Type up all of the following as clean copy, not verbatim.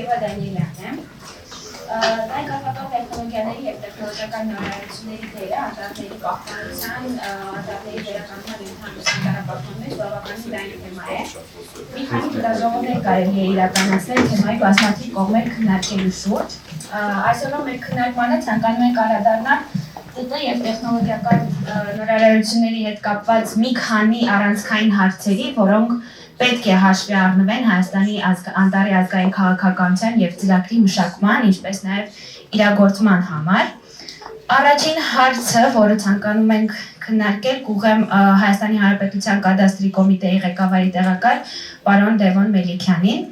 Yeva Danielyan եմ։ Դա կապակցված տեխնոլոգիաների եւ տեխնոլոգիական նորարարությունների դերը անտառների պահպանության, անտառների վերականգնման ընդհանուր տարապաշտպանության մեջ բավականին լայն թեմա է։ Մի քանի գիտաժողովներ կարելի է իրականացնել թեմայի բազմաթիվ կողմեր քննարկելու շուրջ։ Այսօր մեր քննարկմանը ցանկանում ենք անդրադառնալ ՏՏ եւ տեխնոլոգիական նորարարությունների հետ կապված մի քանի առանցքային հարցերի, որոնք պետք է հաշվի առնվեն Հայաստանի անտառի ազգային քաղաքականության եւ ծրագրի մշակման, ինչպես նաեւ իրագործման համար։ Առաջին հարցը, որը ցանկանում ենք քննարկել, կուղեմ Հայաստանի Հանրապետության Cadastre կոմիտեի ղեկավարի տեղակալ պարոն Levon Melikyanին։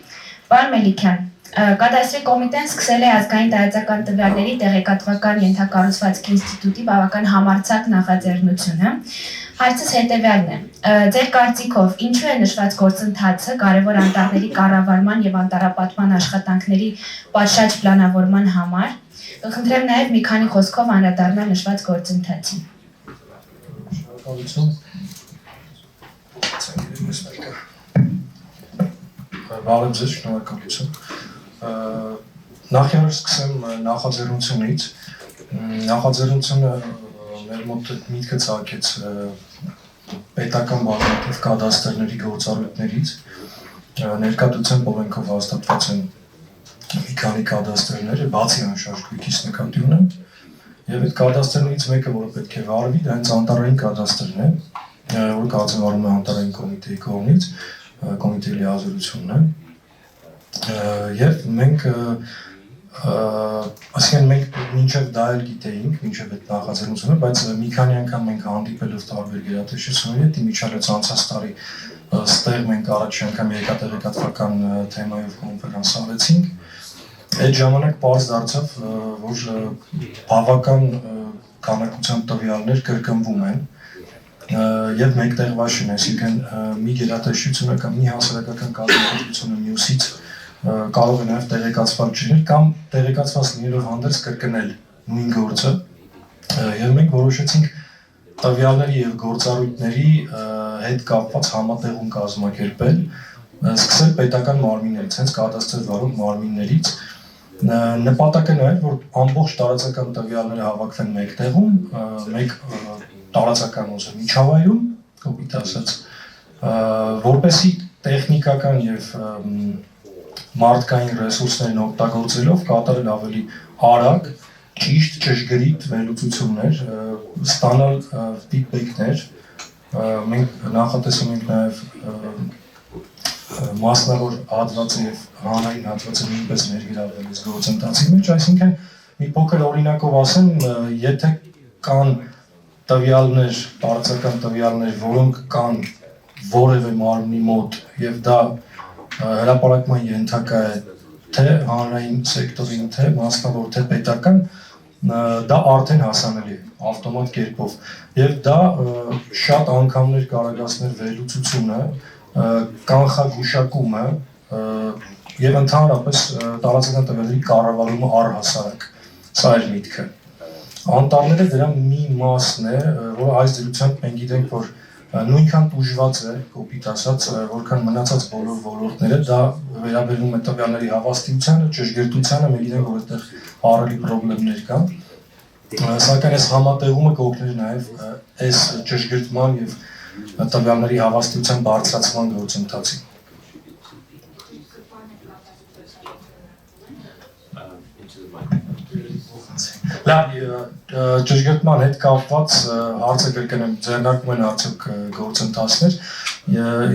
Պարոն Melikyan, Cadastre կոմիտեն սկսել է ազգային տարածական տվյալների տեղեկատվական ենթակառուցվածքի ինստիտուտի բավական համարձակ նախաձեռնությունը։ Հարցս հետևյալն է. Ձեր կարծիքով ինչու է նշված գործընթացը կարևոր անտառների կառավարման եւ անտառապատման աշխատանքների պատշաճ պլանավորման համար։ Կխնդրեմ նաեւ մի քանի խոսքով անդրադառնալ նշված գործընթացին։ Բարև ձեզ, շնորհակալություն։ Նախ եւս սկսեմ նախաձեռնությունից։ Նախաձեռնությունը մեր մոտ միտքը ցակեց պետական բազմաթիվ կադաստրների գործառույթներից, ներկայացության օրենքով հաստատված են մի քանի կադաստրները, բացի անշարժ գույքից նկատի ունեմ, եւ այդ կադաստրներից մեկը, որը պետք է վարվի, դա հենց անտառային կադաստրն է, որը կազմավորվում է անտառային կոմիտեի կողմից, կոմիտեի լիազորությունն է, եւ մենք ասենք մենք մինչև դա էլ գիտեինք, մինչև այդ նախաձեռնությունը, բայց մի քանի անգամ մենք հանդիպելով տարբեր գերատեսչությունների հետ, իմիջիալից անցած տարի ստեղ մենք առաջին անգամ երկաթեղեկատվական թեմայով կոնֆերանս արեցինք։ Այդ ժամանակ պարզ դարձավ, որ բավական քանակությամբ տվյալներ կրկնվում են եւ մեկտեղված են, այսինքն մի գերատեսչությունը կամ մի հասարակական կազմակերպությունը մյուսից կարող է նաև տեղեկացված չլինել կամ տեղեկացված լինելով հանդերձ կրկնել նույն գործը եւ մենք որոշեցինք տվյալների եւ գործառույթների հետ կապված համատեղում կազմակերպել, սկսել պետական մարմիններից, հենց կադաստրի վարող մարմիններից, նպատակը նա է, որ ամբողջ տարածական տվյալները հավաքվեն մեկ տեղում, մեկ տարածական միջավայրում, կոպիտ ասած, որպեսզի տեխնիկական եւ մարդկային ռեսուրսներն օգտագործելով կատարել ավելի արագ, ճիշտ, ճշգրիտ վերլուծություններ, ստանալ ֆիդբեքներ, մենք նախատեսում ենք նաև մասնավոր հատվածը եւ հանրային հատվածը նույնպես ներգրավել այս գործընթացի մեջ, այսինքն մի փոքր օրինակով ասեմ, եթե կան տվյալներ, տարածական տվյալներ, որոնք կան որևէ մարմնի մոտ եւ դա հրապարակման ենթակա է թե հանրային սեկտորին, թե մասնավոր, թե պետական, դա արդեն հասանելի է ավտոմատ կերպով եւ դա շատ անգամներ կարողացնել վերլուծությունը, կանխագուշակումը եւ ընդհանրապես տարածական տվյալների կառավարումը առհասարակ, սա է միտքը։ Անտառները դրա մի մասն է, որը այս դրությամբ մենք գիտենք, որ նույնքան տուժված է, կոպիտ ասած, որքան մնացած բոլոր ոլորտները, դա վերաբերում է տվյալների հավաստիությանը, ճշգրտությանը, մենք գիտենք, որ այդտեղ ահռելի խնդիրներ կան, սակայն այս համատեղումը կօգներ նաև այս ճշգրտման եւ տվյալների հավաստիության բարձրացման գործընթացին։ Լավ, ճշգրտման հետ կապված հարցը կրկնեմ, ձեռնարկում են արդյոք գործընթացներ։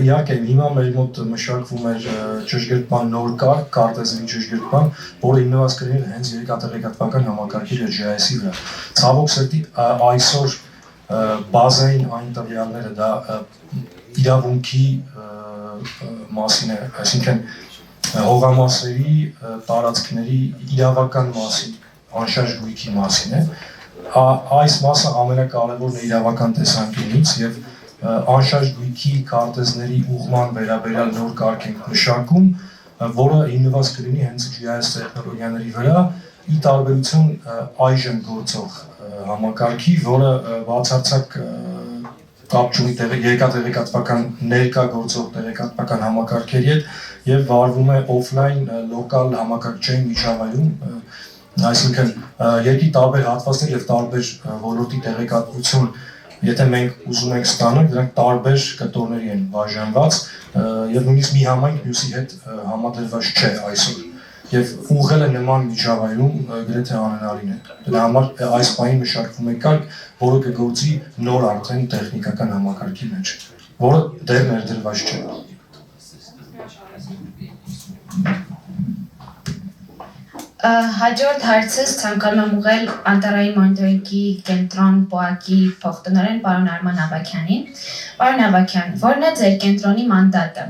Իհարկե, հիմա մեր մոտ մշակվում էր ճշգրտման նոր կարգ, կարտեզների ճշգրտման, որը հիմնված կլիներ հենց երկաթեղեկատվական համակարգի GIS-ի վրա։ Ցավոք սրտի այսօր բազային այն տվյալները դա իրավունքի մասին է, այսինքն հողամասերի, տարածքների իրավական մասին, անշարժ գույքի մասին է, այս մասը ամենակարևորն է իրավական տեսանկյունից եւ անշարժ գույքի քարտեզների ուղղման վերաբերյալ նոր կարգ ենք մշակում, որը հիմնված կլինի հենց GIS տեխնոլոգիաների վրա, ի տարբերություն այժմ գործող համակարգի, որը բացարձակ կապ չունի երկաթեղեկատվական ներկա գործող տեղեկատվական համակարգերի հետ եւ վարվում է օֆլայն լոկալ համակարգչային միջավայրում, այսինքն երկի տարբեր հատվածներ եւ տարբեր ոլորտի տեղեկատվություն, եթե մենք ուզում ենք ստանալ, դրանք տարբեր կտորների են բաժանված եւ նույնիսկ մի համայնք մյուսի հետ համադրված չէ այսօր։ Եվ ուղղելը նման միջավայրում գրեթե անհնարին է։ Դրա համար այս պահին մշակվում է կարգ, որը կգործի նոր արդեն տեխնիկական համակարգի մեջ, որը դեռ ներդրված չէ։ Հաջորդ հարցս ցանկանում եմ ուղղել անտառային մոնիտորինգի կենտրոն ՊՕԱԿ-ի փոխտնօրեն պարոն Արման Ավագյանին։ Պարոն Ավագյան, ո՞րն է ձեր կենտրոնի մանդատը։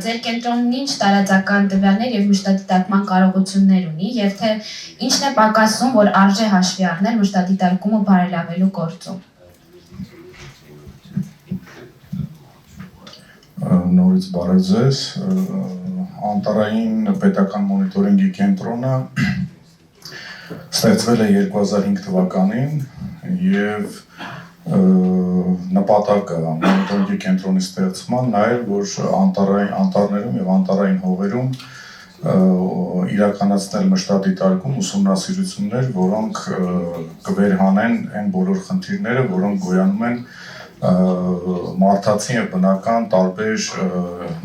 Ձեր կենտրոնն ինչ տարածական տվյալներ եւ մշտադիտարկման կարողություններ ունի եւ թե ինչն է պակասում, որ արժե հաշվի առնել մշտադիտարկումը բարելավելու գործում։ Նորից բարև ձեզ։ Անտառային պետական մոնիտորինգի կենտրոնը ստեղծվել է 2005 թվականին եւ նպատակը մոնիտորինգի կենտրոնի ստեղծման նա էր, որ անտառներում եւ անտառային հողերում իրականացնել մշտադիտարկում ուսումնասիրություններ, որոնք կվերհանեն այն բոլոր խնդիրները, որոնք գոյանում են մարդացին եւ բնական տարբեր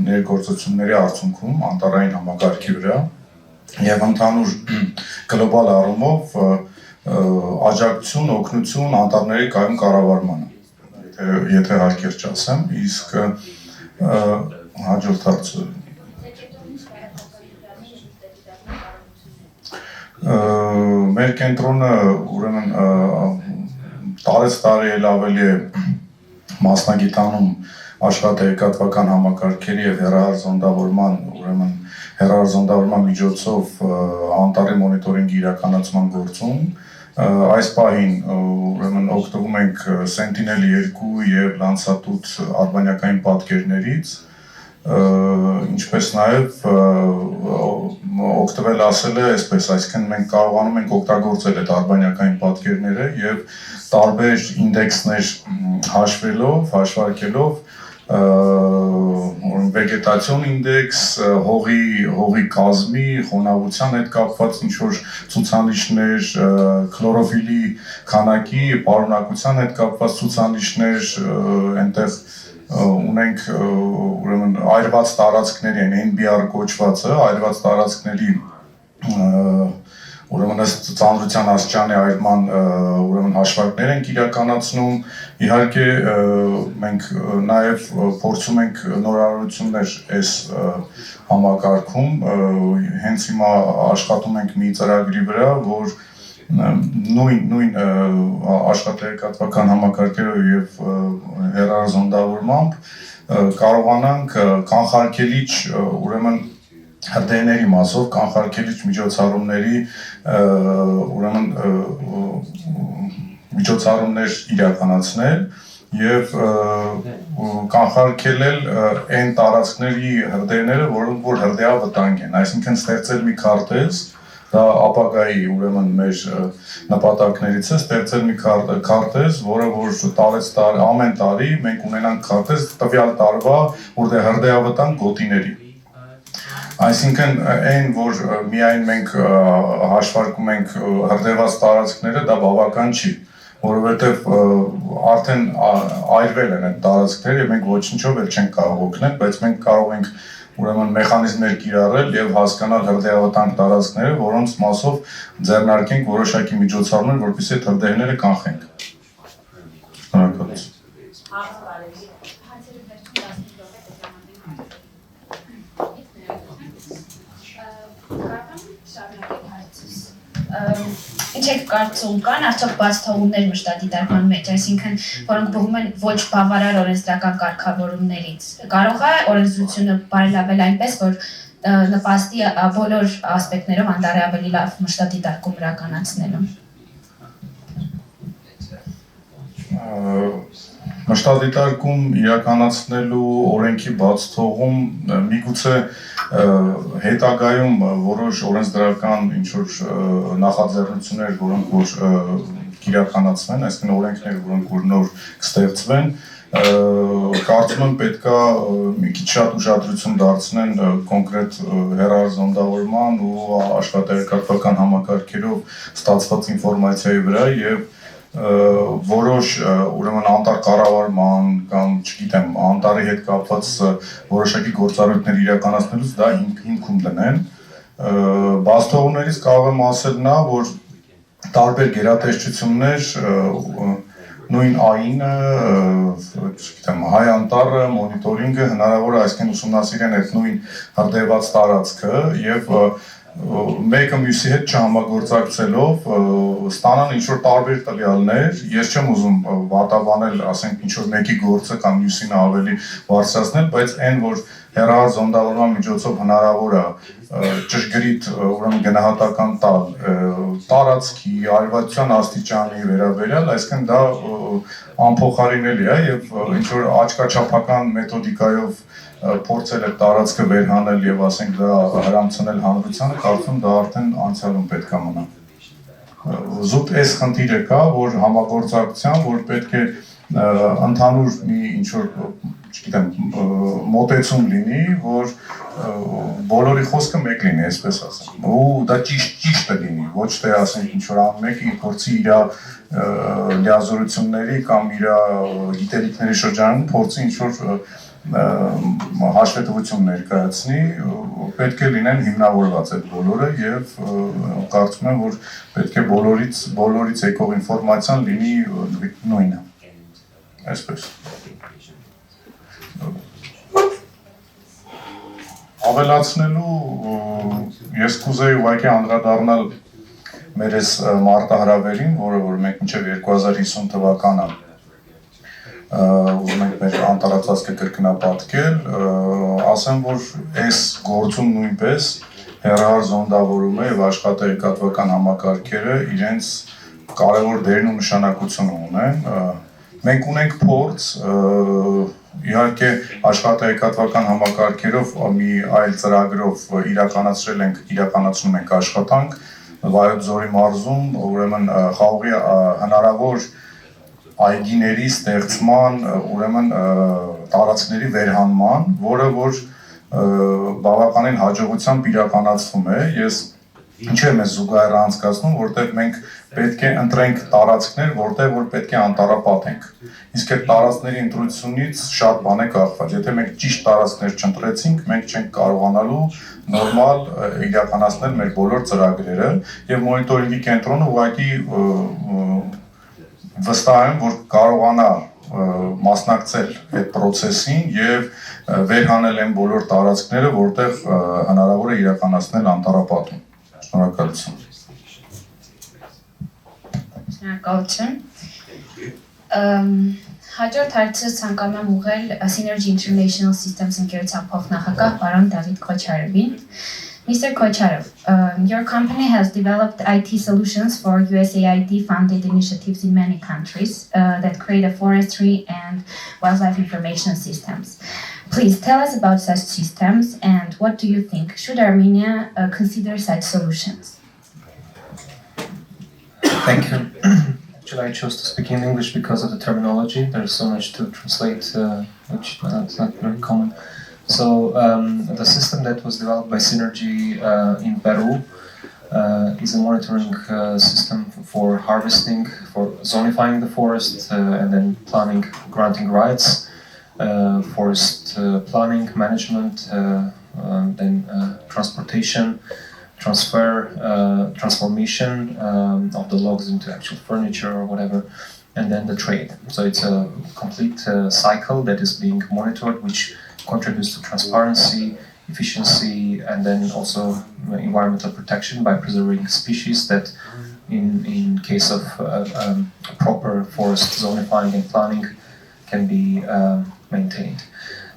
ներգործությունների արդյունքում անտառային համակարգի վրա եւ ընդհանուր գլոբալ առումով աջակցություն, օգնություն անտառների կայուն կառավարմանը, եթե հարկերճ ասեմ, իսկ հաջորդ հարցը մեր կենտրոնը ուրեմն տարեց տարի էլ ավելի է մասնագիտանում աշխատատեղեկատվական համակարգերի եւ հեռահարզոնդավորման, ուրեմն հեռահարզոնդավորման միջոցով անտառի մոնիտորինգի իրականացման գործում։ Այս պահին ուրեմն օգտվում ենք Sentinel-2 եւ Landsat-8 արբանյակային պատկերներից, ինչպես նաեւ օգտվել ասել է այսպես, այսինքն մենք կարողանում ենք օգտագործել այդ արբանյակային պատկերները եւ տարբեր ինդեքսներ հաշվարկելով վեգետացիոն ինդեքս, հողի կազմի, խոնավության հետ կապված ինչ-որ ցուցանիշներ, քլորոֆիլի քանակի, պարունակության հետ կապված ցուցանիշներ, այնտեղ ունենք ուրեմն այրված տարածքների են NBR կոչվածը, այրված տարածքների ուրեմն ըստ ծանրության աստիճանի այրման ուրեմն հաշվարկներ ենք իրականացնում, իհարկե մենք նաև փորձում ենք նորարարություններ այս համակարգում, հենց հիմա աշխատում ենք մի ծրագրի վրա, որ նույն աշխատատեղեկատվական համակարգերով եւ հեռարձակվորմամբ կարողանանք կանխարգելիչ ուրեմն հրդեհների մասով կանխարգելիչ միջոցառումների ուրեմն միջոցառումներ իրականացնել եւ կանխարգելել այն տարածքների հրդեհները, որոնք որ հրդեհավտանգ են, այսինքն ստեղծել մի քարտեզ, դա ապագայի ուրեմն մեր նպատակներից է ստեղծել մի քարտեզ, որը որ ամեն տարի մենք ունենանք քարտեզ տվյալ տարվա հրդեհավտանգ գոտիների։ Այսինքն այն, որ միայն մենք հաշվարկում ենք հրդեհված տարածքները, դա բավական չի, որովհետև արդեն այրվել են այդ տարածքները եւ մենք ոչնչով էլ չենք կարող օգնել, բայց մենք կարող ենք ուրեմն մեխանիզմներ կիրառել եւ հասկանալ հրդեհավտանգ տարածքները, որոնց մասով ձեռնարկենք որոշակի միջոցառումներ, որպեսզի այդ հրդեհները կանխենք։ Շնորհակալություն։ Ինչ եք կարծում կան արդյոք բաց թողումներ մշտադիտարկման մեջ, այսինքն որոնք բխում են ոչ բավարար օրենսդրական կարգավորումներից։ Կարող է օրենսդրությունը բարելավել այնպես, որ նպաստի բոլոր ասպեկտներով անտառի ավելի լավ մշտադիտարկում իրականացնելու։ Մշտադիտարկում իրականացնելու օրենքի բաց թողում միգուցե հետագայում որոշ օրենսդրական ինչ-որ նախաձեռնություններ, որոնք որ իրականացվեն, այսինքն օրենքներ, որոնք որ նոր կստեղծվեն, կարծում եմ պետքա մի քիչ շատ ուշադրություն դարձնեն կոնկրետ հեռահար զոնդավորման ու աշխատակազմական համակարգերով ստացված ինֆորմացիայի վրա եւ որոշ ուրեմն անտառ կառավարման կամ չգիտեմ անտառի հետ կապված որոշակի գործառույթներ իրականացնելուց դա հիմքում դնեն բաստողներից կարող եմ ասել նա որ տարբեր գերատեսչություններ նույն այնը չգիտեմ հայ անտառը մոնիտորինգը հնարավոր է այսինքն ուսումնասիրեն այդ նույն հրդեհված տարածքը եւ մեկը մյուսի հետ չհամագործակցելով ստանան ինչ-որ տարբեր տվյալներ, ես չեմ ուզում վատաբանել, ասենք ինչ-որ մեկի գործը կամ մյուսին ավելի բարձրացնել, բայց այն, որ հեռահար զոնդավորման միջոցով հնարավոր է ճշգրիտ ուրեմն գնահատական տալ տարածքի, արևադության աստիճանի վերաբերյալ, այսինքն դա անփոխարինելի է եւ ինչ-որ աչքաչափական մեթոդիկայով փորձել է տարածքը վերհանել եւ ասենք դա հրամցնել հանրությանը, կարծում դա արդեն անցյալում պետք է մնա։ Զուտ այս խնդիրը կա, որ համագործակցության, որ պետք է ընդհանուր մի ինչ-որ, չգիտեմ, մոտեցում լինի, որ բոլորի խոսքը մեկ լինի, այսպես ասեմ։ Ու դա ճիշտը լինի, ոչ թե ասենք ինչ-որ ամեն փորձի իր լիազորությունների կամ իր գիտելիքների շրջանում փորձի ինչ-որ հաշվետվություն ներկայացնի, պետք է լինեն հիմնավորված այդ բոլորը եւ կարծում եմ, որ պետք է բոլորից եկող ինֆորմացիան լինի նույնը, այսպես։ Ավելացնելու ես կուզեի ուղղակի անդրադառնալ մեր այս մարտահրավերին, որը որ մենք մինչև 2050 թվականը ուզում ենք մեր անտառածածկը կրկնապատկել, ասեմ, որ այս գործում նույնպես հեռահար զոնդավորումը եւ աշխատակազմական համակարգերը իրենց կարևոր դերն ու նշանակությունը ունեն։ Մենք ունենք փորձ, իհարկե աշխատակազմական համակարգերով մի այլ ծրագրով իրականացնում ենք աշխատանք Վայոց ձորի մարզում, ուրեմն խաղողի հնարավոր այգիների ստեղծման, ուրեմն տարածքների վերհանման, որը որ բավականին հաջողությամբ իրականացվում է, ես ինչու եմ ես զուգահեռ անցկացնում, որտեղ մենք պետք է ընտրենք տարածքներ, որտեղ որ պետք է անտառապատենք։ Իսկ այդ տարածքների ընտրությունից շատ բան է կախված։ Եթե մենք ճիշտ տարածքներ չընտրեցինք, մենք չենք կարողանալու նորմալ իրականացնել մեր բոլոր ծրագրերը եւ մոնիտորինգի կենտրոնը ուղղակի վստահ եմ, որ կարողանա մասնակցել այդ process-ին եւ վերհանել են բոլոր տարածքները, որտեղ հնարավոր է իրականացնել անտառապատում։ Շնորհակալություն։ Շնորհակալություն։ Հաջորդ հարցը ցանկանում եմ ուղղել Synergy International Systems ընկերության փոխնախագահ պարոն Դավիթ Քոչարովին։ Mr. Kocharov, your company has developed IT solutions for USAID-funded initiatives in many countries that create a forestry and wildlife information systems. Please tell us about such systems and what do you think? Should Armenia consider such solutions? Thank you. Actually, I chose to speak in English because of the terminology. There's so much to translate, which is not very common. So the system that was developed by Synergy in Peru is a monitoring system for harvesting, for zonifying the forest, and then planning, granting rights, forest planning, management, then transportation, transformation of the logs into actual furniture or whatever, and then the trade. So it's a complete cycle that is being monitored, which contributes to transparency, efficiency, and then also environmental protection by preserving species that, in case of proper forest zonifying and planning, can be maintained.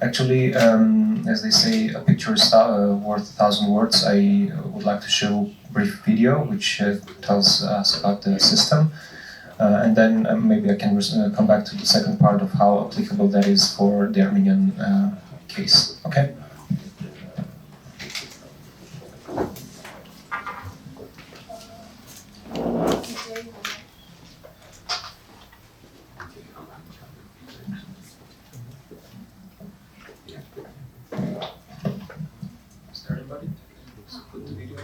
Actually, as they say, a picture is worth 1,000 words. I would like to show a brief video which tells us about the system. And then maybe I can come back to the second part of how applicable that is for the Armenian case. Okay? video.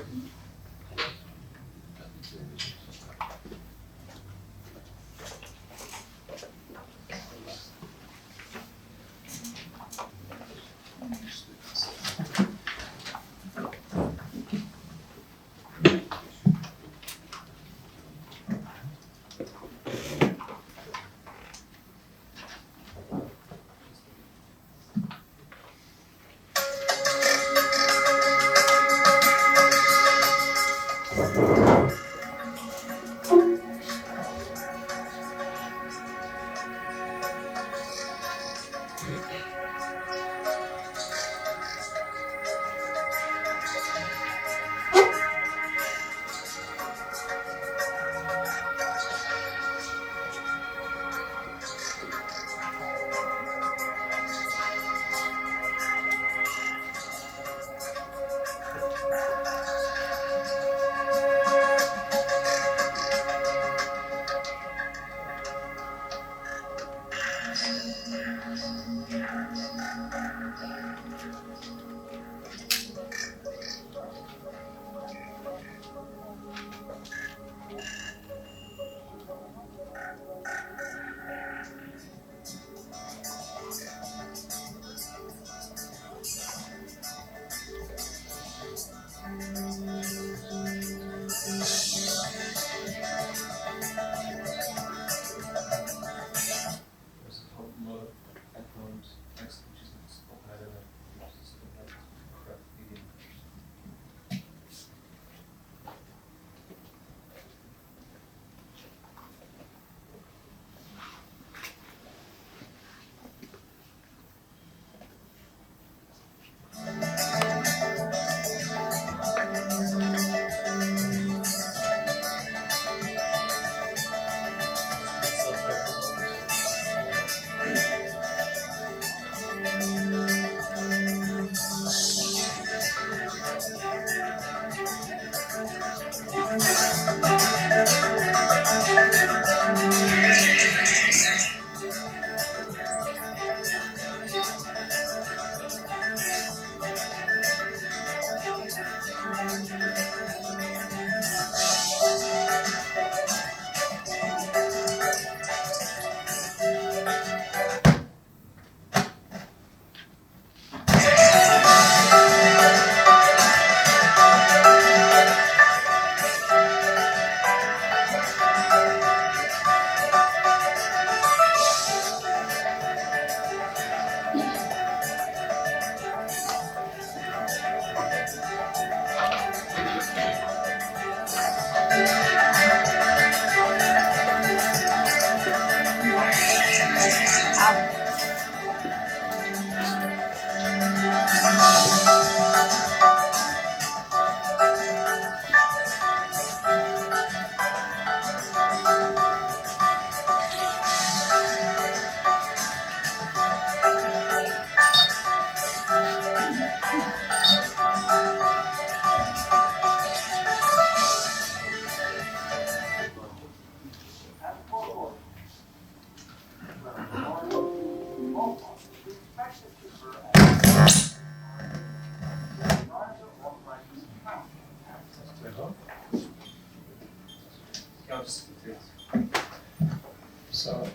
So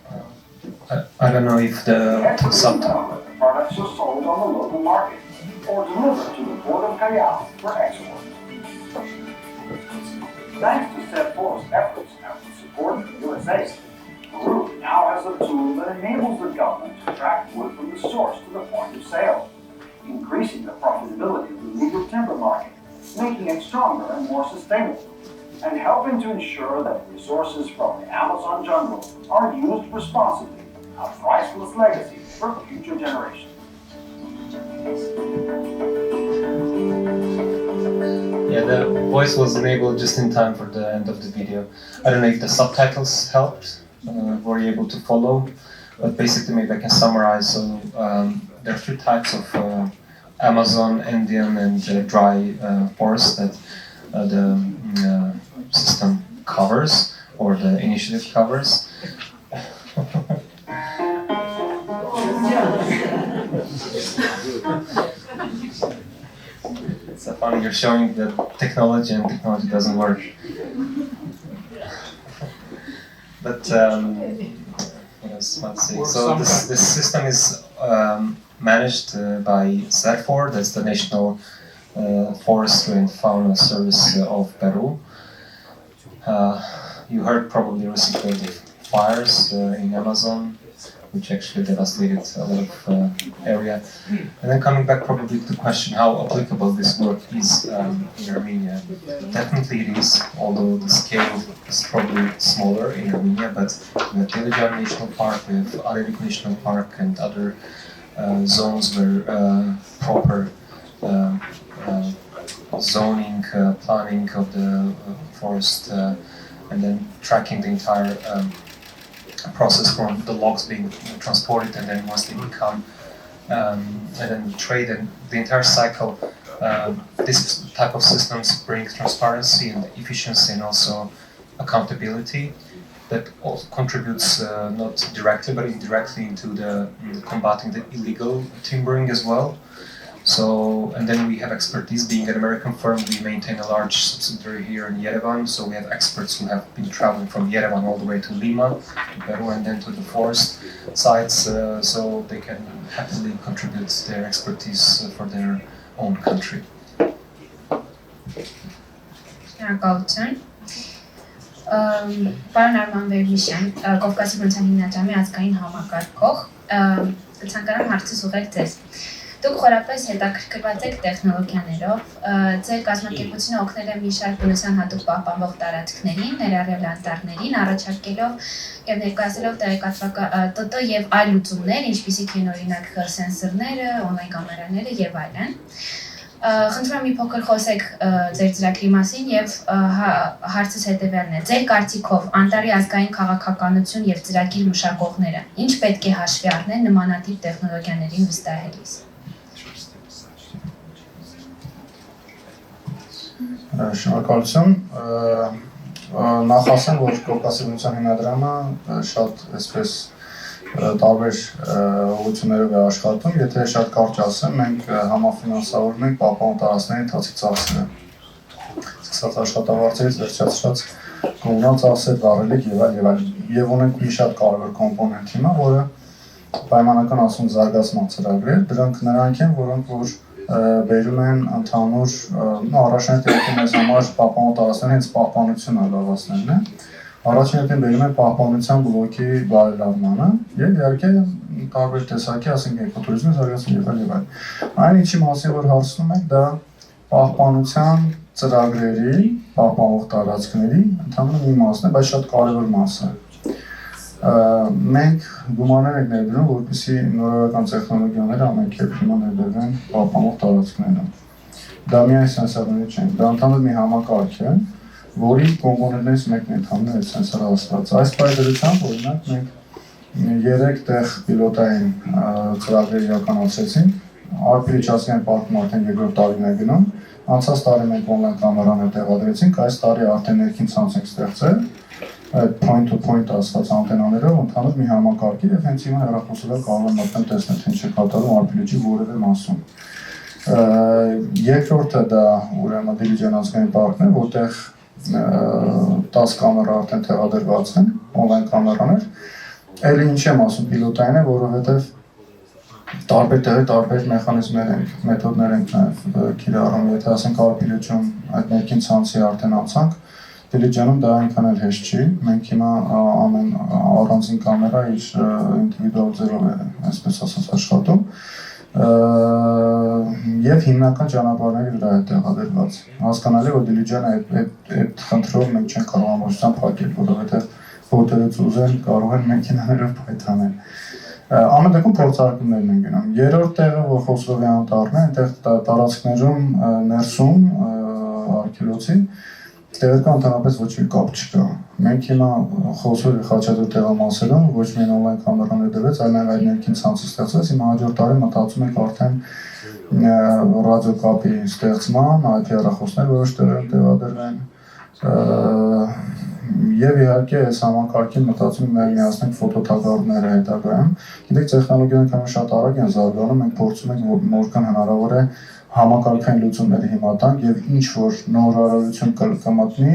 I don't know if the subtitle. Products are sold on the local market or delivered to the port of Callao for export. Thanks to SNIFFS efforts and the support of the USA, Peru now has a tool that enables the government to track wood from the source to the point of sale, increasing the profitability of the legal timber market, making it stronger and more sustainable, and helping to ensure that resources from the Amazon jungle are used responsibly, a priceless legacy for future generations. Yeah, the voice was enabled just in time for the end of the video. I don't know if the subtitles helped, were you able to follow, but basically maybe I can summarize. So there are two types of Amazon, Andean, and dry forest that the system covers, or the initiative covers. It's a fun funny. You're showing that technology and technology doesn't work. But what else to say? So this system is managed by CERFOR, that's the National Forestry and Fauna Service of Peru. You heard probably recently the fires in Amazon, which actually devastated a lot of area. And then coming back probably to the question how applicable this work is in Armenia. Definitely it is, although the scale is probably smaller in Armenia, but we have Danielyan National Park, we have Hydrick National Park and other zones where proper zoning, planning of the forest, and then tracking the entire process from the logs being transported, and then once they become, and then trade and the entire cycle. This type of systems bring transparency and efficiency and also accountability that also contributes not directly but indirectly into the combating the illegal timbering as well. So, and then we have expertise. Being an American firm, we maintain a large subsidiary here in Yerevan. So we have experts who have been traveling from Yerevan all the way to Lima, to Peru, and then to the forest sites, so they can happily contribute their expertise for their own country. Պարոն Arman Vermishyan, Կովկասի բնության հիմնադրամի ազգային համակարգող, ցանկանում հարցս ուղղել ձեզ։ Դուք խորապես հետաքրքրված եք տեխնոլոգիաներով, ձեր կազմակերպությունը օգնել է մի շարք բնության հատուկ պահպանվող տարածքներին, ներառյալ անտառներին, առաջարկելով եւ ներկայացնելով տեղեկատվական ՏՏ եւ այլ լուծումներ, ինչպիսիք են օրինակ սենսորները, օնլայն կամերաները եւ այլն։ Խնդրում եմ մի փոքր խոսեք ձեր ծրագրի մասին եւ հարցս հետեւյալն է. Ձեր կարծիքով անտառի ազգային քաղաքականություն եւ ծրագիր մշակողները ինչ պետք է հաշվի առնեն նմանատիպ տեխնոլոգիաներին վստահելիս։ Շնորհակալություն, նախ ասեմ, որ Կովկասի բնության հիմնադրամը շատ այսպես տարբեր ուղղություններով է աշխատում, եթե շատ կարճ ասեմ, մենք համաֆինանսավորում ենք պահպանող տարածքների ընթացքի ծախսերը, սկսած աշխատավարձերից վերջացրած կոմունալ ծախսեր, վառելիք եւ այլ, եւ ունենք մի շատ կարևոր կոմպոնենտ հիմա, որը պայմանական ասում զարգացման ծրագրեր, դրանք նրանք են, որոնք որ բերում են ընդհանուր առաջնահերթին մեզ համար պահպանող տարածքների հենց պահպանությունը լավացնելն է։ Առաջին հերթին բերում են պահպանության բլոկի բարելավմանը եւ իհարկե տարբեր տեսակի, ասենք էկոտուրիզմի զարգացումը եւ այլ։ Այն ինչի մասին որ հարցնում եք, դա պահպանության ծրագրերի, պահպանող տարածքների ընդհանուր մի մասն է, բայց շատ կարևոր մաս է։ Մենք գումարներ ենք ներդրում, որպեսզի նորարարական տեխնոլոգիաները ամենքերբ հիմա ներդրվեն պահպանող տարածքներում։ Դա միայն սենսորների չեն, դա ընդհանուր մի համակարգ է, որի կոմպոնենտներից մեկն է ընդհանուր այդ սենսորը հաստատած։ Այս պայմանությամբ օրինակ մենք 3 տեղ պիլոտային ծրագրեր իրականացրեցինք, Արփիլիչ ազգային պարկում արդեն երկրորդ տարին է գնում, անցած տարի մենք օնլայն կամերաներ տեղադրեցինք, այս տարի արդեն ներքին ցանց ենք ստեղծել այդ point-to-point ասված անտենաներով ընդհանուր մի համակարգի եւ հենց հիմա հեռախոսով կարող են մտնել տեսնել թե ինչ է կատարում Արփիլիչի որևէ մասում։ Երկրորդը դա ուրեմն Դիլիջան ազգային պարկն է, որտեղ 10 կամերա արդեն տեղադրված են, օնլայն կամերաներ։ Էլի ինչ եմ ասում պիլոտային է, որովհետեւ տարբեր տեղի տարբեր մեխանիզմներ են, մեթոդներ են նաեւ կիրառում, եթե ասենք Արփիլիչում այդ ներքին ցանցի արդեն անցանք, Դիլիջանում դա այնքան էլ հեշտ չի, մենք հիմա ամեն առանձին կամերա իր ինդիվիդուալ ձևով է, այսպես ասած աշխատում, եւ հիմնական ճանապարհների վրա է տեղադրված։ Հասկանալի որ Դիլիջանը այդ խնդրով մենք չենք կարող ամբողջությամբ փակել, որովհետեւ ոտերից ուզեն կարող են մեքենաներով փայտանել։ Ամեն դեպքում փորձարկումներն են գնում։ Երրորդ տեղը, որ Խոսրովի անտառն է, այնտեղ տարածքներում ներսում արգելոցի տեղական ընդհանրապես ոչ մի կապ չկա։ Մենք հիմա Խոսրովի Խաչատուր տեղամասերում ոչ միայն օնլայն կամերաներ դրվեց, այլ նաև այդ ներքին ցանցը ստեղծվեց։ Հիմա հաջորդ տարի մտածում ենք արդեն ռադիոկապի ստեղծման, IP հեռախոսներ որոշ տեղերում տեղադրվեն։ Եվ իհարկե այս համակարգին մտածում ենք միացնենք ֆոտոթագավորները հետագայում։ Գիտեք, տեխնոլոգիաները շատ արագ են զարգանում, մենք փորձում ենք որքան հնարավոր է համակարգային լուծումների հիմա տանք եւ ինչ որ նորարարություն կմտնի,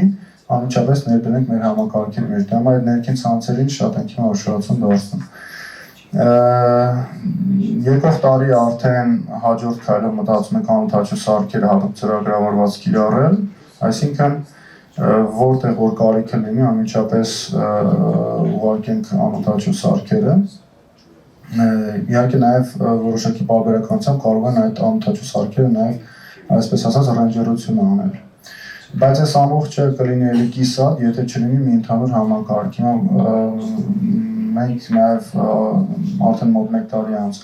անմիջապես ներդնենք մեր համակարգի մեջ։ Դա այդ ներքին ցանցերին շատ ենք հիմա ուշադրություն դարձնում։ Երկրորդ տարի արդեն հաջորդ քայլով մտածում ենք անօթաչու սարքերը հատուկ ծրագրավորված կիրառել, այսինքն որտեղ որ կարիքը լինի, անմիջապես ուղարկենք անօթաչու սարքերը։ Իհարկե նաև որոշակի պարբերականությամբ կարող են այդ անօթաչու սարքերը նաև այսպես ասած ռեյնջերություն անել։ Բայց այս ամբողջը կլինի էլի կիսատ, եթե չլինի մի ընդհանուր համակարգ։ Մենք նաև արդեն մոտ 1 տարի անց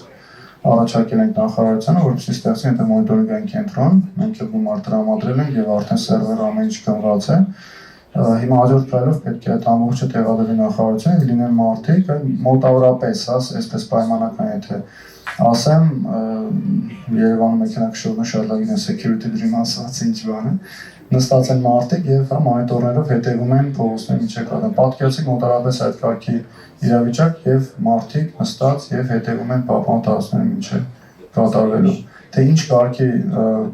առաջարկել ենք նախարարությանը, որպեսզի ստեղծի այնտեղ մոնիտորինգային կենտրոն, մենք էլ գումար տրամադրել ենք եւ արդեն սերվերը ամեն ինչ կնված է։ Հիմա հաջորդ քայլով պետք է այդ ամբողջը տեղադրվի նախարարությանը, լինեն մարդիկ, մոտավորապես, այսպես պայմանական եթե ասեմ, Երևանում մեքենաքշորը շատ լավ είναι security dream ասած ինչ բան է, նստած են մարդիկ եւ մոնիտորներով հետեւում են փողոցների միջև կատարում։ Պատկերացրեք մոտավորապես այդ կարգի իրավիճակ եւ մարդիկ նստած եւ հետեւում են պահպանության միջև կատարվելու։ Թե ինչ կարգի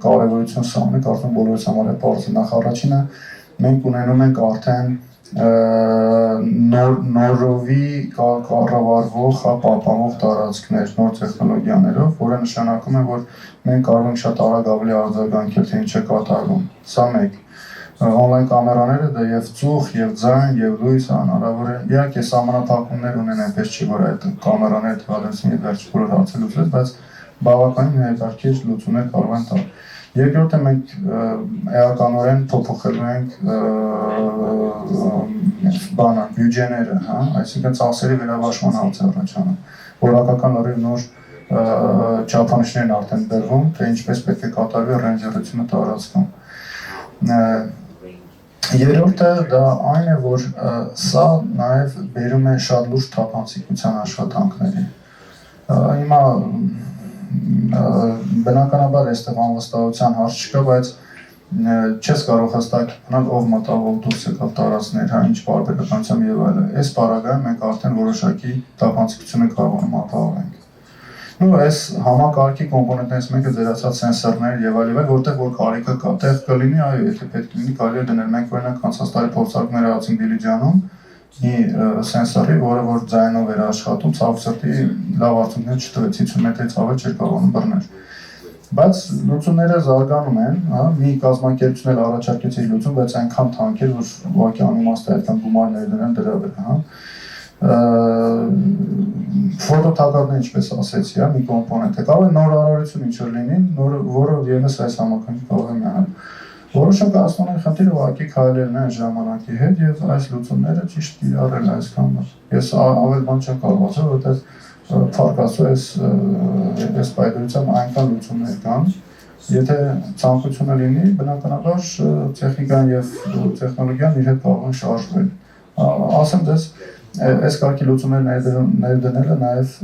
կարևորություն սա ունի, կարծում եմ բոլորս համար է բարձր։ Նախարարինը մենք ունենում ենք արդեն նորովի կառավարվող պահպանող տարածքներ նոր տեխնոլոգիաներով, որը նշանակում է, որ մենք կարող ենք շատ արագ ավելի արձագանքել, թե ինչ է կատարվում։ Սա մեկ։ Օնլայն կամերաները դա եւ ծուխ, եւ ձայն, եւ լույս հնարավոր է։ Իհարկե սահմանափակումներ ունեն, այնպես չի, որ այդ կամերաները թվալեցին եւ վերջ բոլոր հարցը լուծվեց, բայց բավականին հետաքրքիր լուծումներ կարող են տալ։ Երկրորդը մենք էականորեն փոփոխելու ենք բյուջեները, այսինքն ծախսերի վերաբաշխման հարցը առաջանում, որակական լրիվ նոր չափանիշներն արդեն դրվում, թե ինչպես պետք է կատարվի ռեյնջերությունը տարածքում։ Երրորդը դա այն է, որ սա նաև բերում է շատ լուրջ թափանցիկության աշխատանքների։ Հիմա բնականաբար այստեղ անվստահության հարց չկա, բայց չես կարող հստակ իմանալ ով մտավոր դուրս եկավ տարածքներ, ինչ պարբերականությամբ եւ այլն։ Այս պարագայում մենք արդեն որոշակի թափանցիկություն կարողանում ապահովենք։ Այս համակարգի կոմպոնենտներից մեկը ձեր ասած սենսորներ եւ այլն, որտեղ որ կարիքը կա, տեղ կլինի, այո, եթե պետք լինի, կարելի է դնել։ Մենք օրինակ անցած տարի փորձարկումներ արեցինք Դիլիջանում մի սենսորի, որը որ ձայնով էր աշխատում, ցավ սրտի լավ արդյունքներ չտվեց, 50 մետրից ավել չէր կարողանում բռնել։ Բայց լուծումները զարգանում են, մի կազմակերպություն էլ առաջարկեց իր լուծում, բայց այնքան թանկ էր, որ ուղղակի անիմաստ է այդքան գումար ներդնեն դրա վրա, Ֆոտոթակարդը ինչպես ասեցի, մի կոմպոնենտ է, կարող է նորարարություն ինչ-որ լինի, որը ևս այս համակարգի կարող է միանալ։ Որոշակ ասնողների խնդիրը ուղղակի քայլելն է ժամանակի հետ եւ այս լուծումները ճիշտ կիրառել այսքան։ Ես ավել բան չեմ կարող ասել, որովհետեւ փառկասու այս պայմանությամբ այնքան լուծումներ կան, եթե ցանկությունը լինի, բնականաբար տեխնիկան եւ տեխնոլոգիան իր հետ կարող են շարժվել։ Ասեմ դες այս կարգի լուծումներ ներդնելը նաև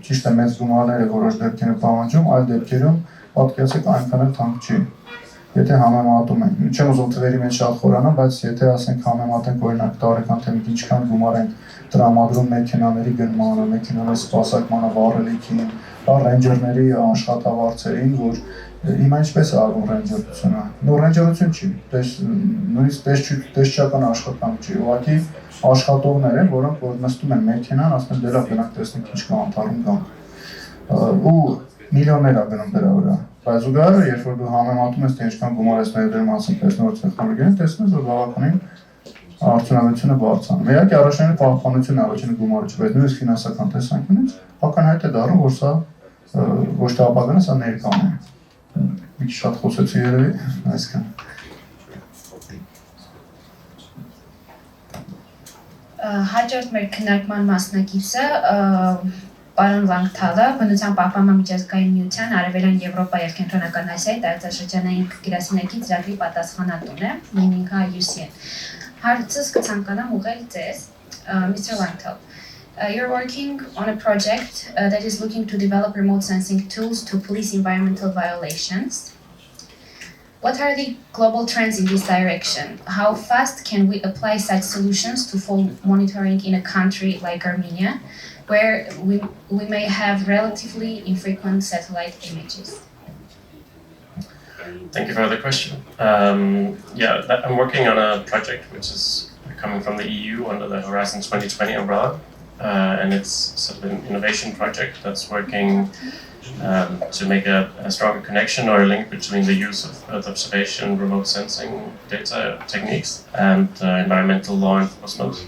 ճիշտ է մեծ գումարներ է որոշ դեպքերում պահանջում, այլ դեպքերում պատկերացրեք այնքան էլ թանկ չի։ Եթե համեմատում ենք, չեմ ուզում թվերի մեջ շատ խորանալ, բայց եթե ասենք համեմատենք օրինակ տարեկան թե ինչքան գումար են տրամադրում մեքենաների գնմանը, մեքենաների սպասարկմանը, վառելիքին, ռեյնջերների աշխատավարձերին, որ հիմա ինչպես է արվում ռեյնջերությունը։ Ռեյնջերություն չի, նույնիսկ տեսչական աշխատանք չի, ուղղակի աշխատողներ են, որոնք որ նստում են մեքենան, ասում են դե լավ գնանք տեսնենք ինչ կա անտառում գանք։ Ու միլիոններ է գնում դրա վրա։ Բայց զուգահեռ երբ որ դու համեմատում ես թե ինչքան գումար ես ներդրում ասենք նոր տեխնոլոգիաներին, տեսնում ես որ բավականին արդյունավետությունը բարձրանում։ Իհարկե առաջին պահպանությունը առաջին գումարը չէ, բայց նույնիսկ ֆինանսական տեսանկյունից ակնհայտ է դառնում, որ սա ոչ թե ապագան է, սա ներկան է։ Մի քիչ շատ խոսեցի երևի, այսքան։ Հաջորդ մեր քննարկման մասնակիցը պարոն Langdahl-ը, բնության պահպանման միջազգային միության Արևելյան Եվրոպա եւ Կենտրոնական Ասիայի տարածաշրջանային գրասենյակի ծրագրի պատասխանատուն է, Melikyan IUCN։ Հարցս կցանկանամ ուղղել ձեզ, Mr. Langdahl. You're working on a project that is looking to develop remote sensing tools to police environmental violations. What are the global trends in this direction? How fast can we apply such solutions to fault monitoring in a country like Armenia, where we may have relatively infrequent satellite images? Thank you for the question. I'm working on a project which is coming from the EU under the Horizon 2020 umbrella, and it's sort of an innovation project that's working to make a stronger connection or a link between the use of Earth observation, remote sensing data techniques, and environmental law enforcement.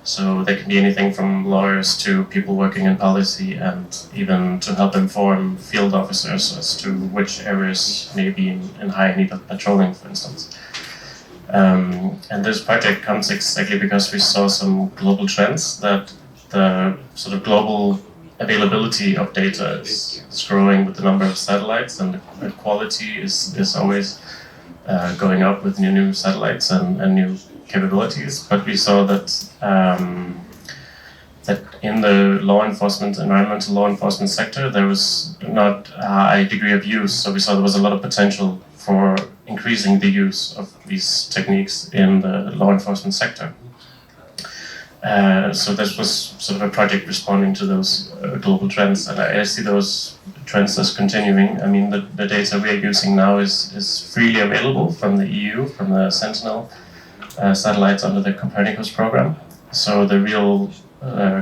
So they can be anything from lawyers to people working in policy, and even to help inform field officers as to which areas may be in high need of patrolling, for instance. And this project comes exactly because we saw some global trends that the sort of global availability of data is growing with the number of satellites, and the quality is always going up with new satellites and new capabilities. But we saw that that in the environmental law enforcement sector, there was not a high degree of use. So we saw there was a lot of potential for increasing the use of these techniques in the law enforcement sector. So this was sort of a project responding to those global trends, and I see those trends as continuing. I mean, the data we are using now is freely available from the EU, from the Sentinel satellites under the Copernicus program. So the real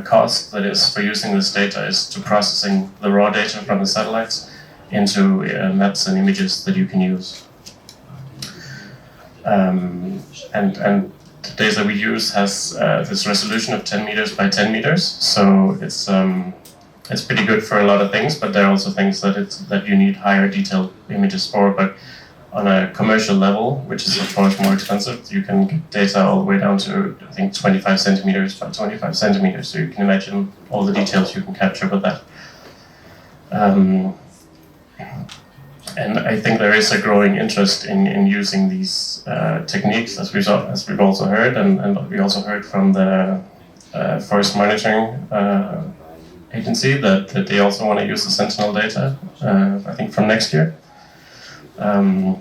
cost that is for using this data is to processing the raw data from the satellites into maps and images that you can use. And the data we use has this resolution of 10 meters by 10 meters. So it's pretty good for a lot of things, but there are also things that you need higher detailed images for. But on a commercial level, which is of course more expensive, you can get data all the way down to, I think, 25 centimeters by 25 centimeters. So you can imagine all the details you can capture with that. And I think there is a growing interest in using these techniques, as we've also heard, and we also heard from the Forest Monitoring Agency that they also want to use the Sentinel data, I think from next year. And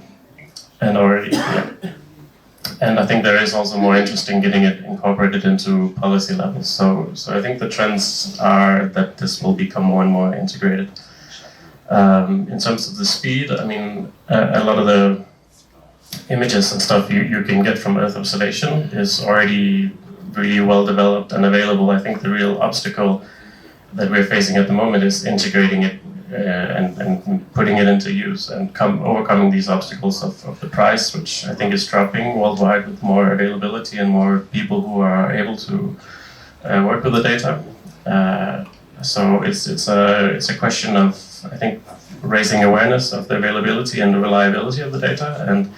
I think there is also more interest in getting it incorporated into policy levels. So I think the trends are that this will become more and more integrated. In terms of the speed, I mean, a lot of the images and stuff you can get from Earth observation is already really well developed and available. I think the real obstacle that we're facing at the moment is integrating it and putting it into use and overcoming these obstacles of the price, which I think is dropping worldwide with more availability and more people who are able to work with the data. So it's a question of, I think, raising awareness of the availability and the reliability of the data, and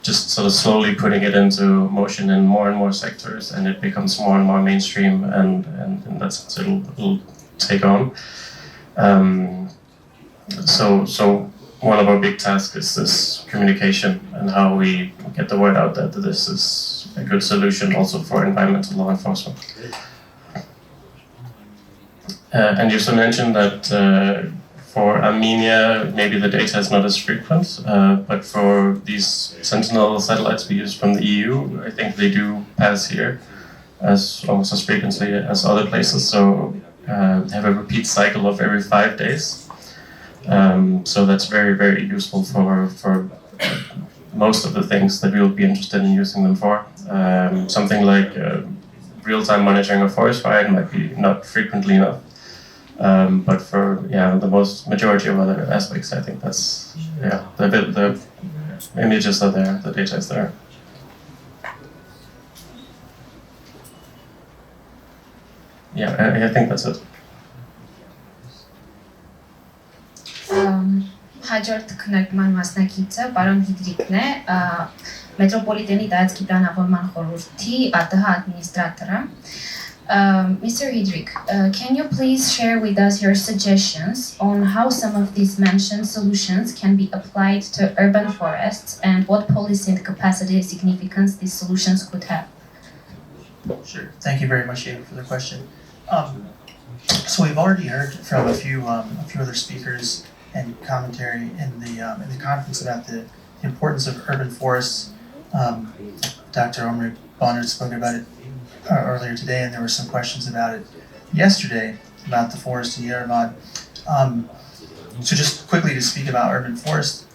just sort of slowly putting it into motion in more and more sectors, and it becomes more and more mainstream, and that's what it'll take on. So one of our big tasks is this communication and how we get the word out that this is a good solution also for environmental law enforcement. And you also mentioned that for Armenia, maybe the data is not as frequent, but for these Sentinel satellites we use from the EU, I think they do pass here as almost as frequently as other places. So they have a repeat cycle of every 5 days. So that's very, very useful for most of the things that we will be interested in using them for. Something like real-time monitoring of forest fire might be not frequently enough. But for the majority of other aspects, I think that's the images are there, the data is there. Yeah, I think that's it. Հաջորդ քննարկման մասնակիցը պարոն Հիդրիկն է, Metropolitan-ի տարածքի պլանավորման խորհրդի ԱՏՀ ադմինիստրատորը. Mr. Hydrick, can you please share with us your suggestions on how some of these mentioned solutions can be applied to urban forests, and what policy and capacity significance these solutions could have? Sure. Thank you very much, Yeva, for the question. So we've already heard from a few other speakers and commentary in the conference about the importance of urban forests. Dr. Omri Bonner spoke about it earlier today, and there were some questions about it yesterday about the forest in Yerevan. So just quickly to speak about urban forest,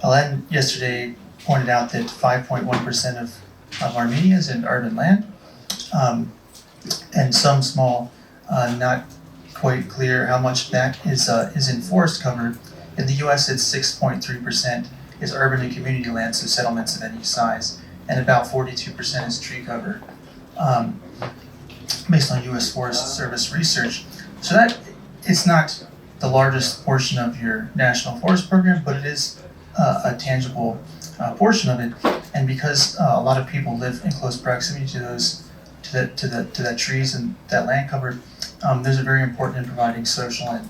Alen yesterday pointed out that 5.1% of Armenia is in urban land, and some small, not quite clear how much that is in forest cover. In the U.S., it's 6.3% is urban and community land, so settlements of any size, and about 42% is tree cover, based on U.S. Forest Service research. So that it's not the largest portion of your national forest program, but it is a tangible portion of it. And because a lot of people live in close proximity to those, to that trees and that land cover, those are very important in providing social and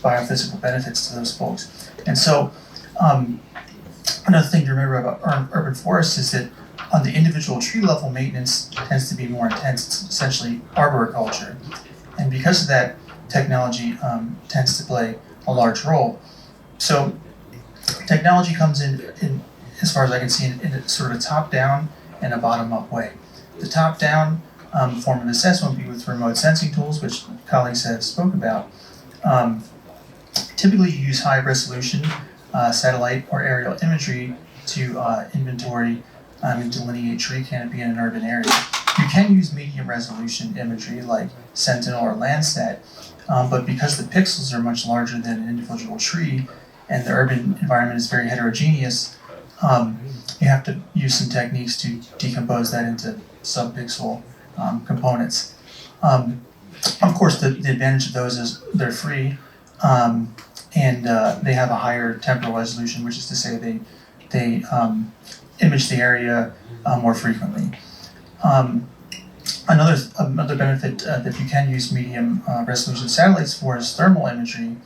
biophysical benefits to those folks. And so another thing to remember about urban forests is that on the individual tree level, maintenance tends to be more intense. It's essentially arboriculture. And because of that, technology tends to play a large role. So technology comes in as far as I can see, in a sort of top-down and a bottom-up way. The top-down form of assessment would be with remote sensing tools, which colleagues have spoke about. Typically, you use high-resolution satellite or aerial imagery to inventory and delineate tree canopy in an urban area. You can use medium-resolution imagery like Sentinel or Landsat, but because the pixels are much larger than an individual tree and the urban environment is very heterogeneous, you have to use some techniques to decompose that into sub-pixel components. Of course, the advantage of those is they're free, and they have a higher temporal resolution, which is to say they image the area more frequently. Another benefit that you can use medium resolution satellites for is thermal imagery,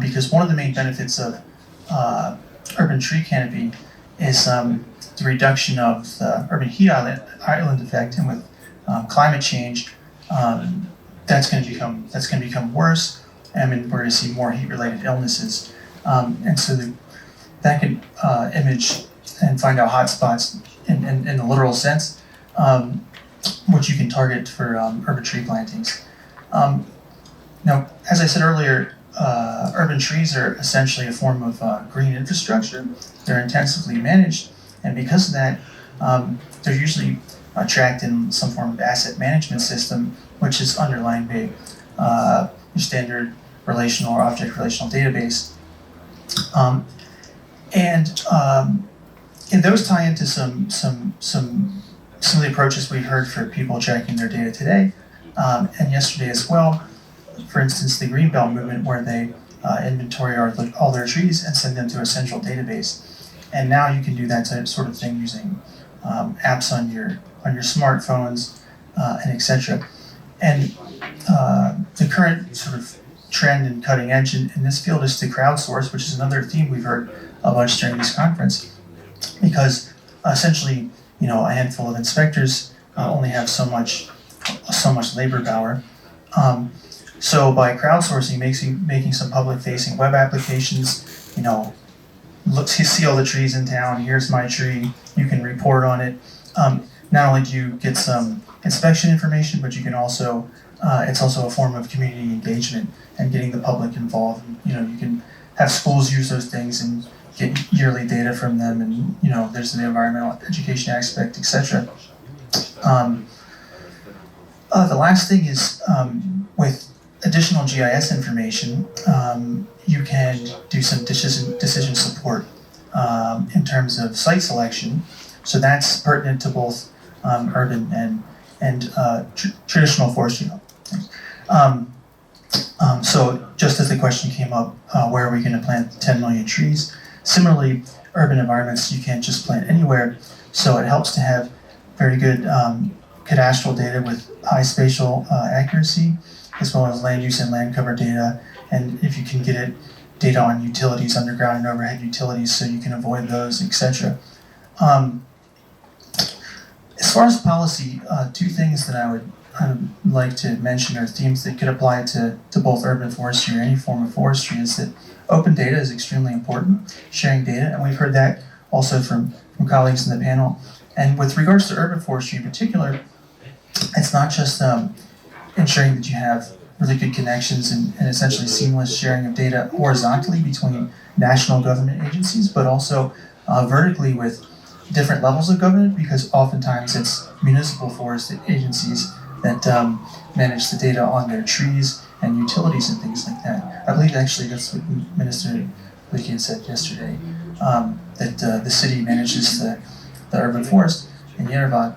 because one of the main benefits of urban tree canopy is the reduction of the urban heat island effect, and with climate change, that's going to become worse. I mean, we're going to see more heat-related illnesses, and so that can image and find out hotspots in the literal sense, which you can target for urban tree plantings. Now, as I said earlier, urban trees are essentially a form of green infrastructure. They're intensively managed, and because of that, they're usually tracked in some form of asset management system, which is underlying by standard relational or object relational database. And those tie into some of the approaches we heard for people tracking their data today and yesterday as well. For instance, the Greenbelt movement, where they inventory all their trees and send them to a central database. And now you can do that sort of thing using apps on your smartphones and etc. And the current sort of trend and cutting edge in this field is to crowdsource, which is another theme we've heard a bunch during this conference, because essentially, a handful of inspectors only have so much labor power. So by crowdsourcing, making some public-facing web applications, see all the trees in town. Here's my tree. You can report on it. Not only do you get some inspection information, but you can also it's also a form of community engagement and getting the public involved. You can have schools use those things and get yearly data from them, and there's the environmental education aspect, etc. The last thing is with additional GIS information, you can do some decision support in terms of site selection. So that's pertinent to both urban and traditional forestry. So just as the question came up, where are we going to plant 10 million trees? Similarly, urban environments, you can't just plant anywhere. So it helps to have very good cadastral data with high spatial accuracy, as well as land use and land cover data. And if you can get it, data on utilities, underground and overhead utilities, so you can avoid those, etc. As far as policy, two things that I would like to mention are themes that could apply to both urban forestry or any form of forestry, is that open data is extremely important, sharing data, and we've heard that also from colleagues in the panel. And with regards to urban forestry in particular, it's not just ensuring that you have really good connections and essentially seamless sharing of data horizontally between national government agencies, but also vertically with different levels of government, because oftentimes it's municipal forest agencies that manage the data on their trees and utilities and things like that. I believe actually that's what Minister Melikyan said yesterday, that the city manages the urban forest in Yerevan.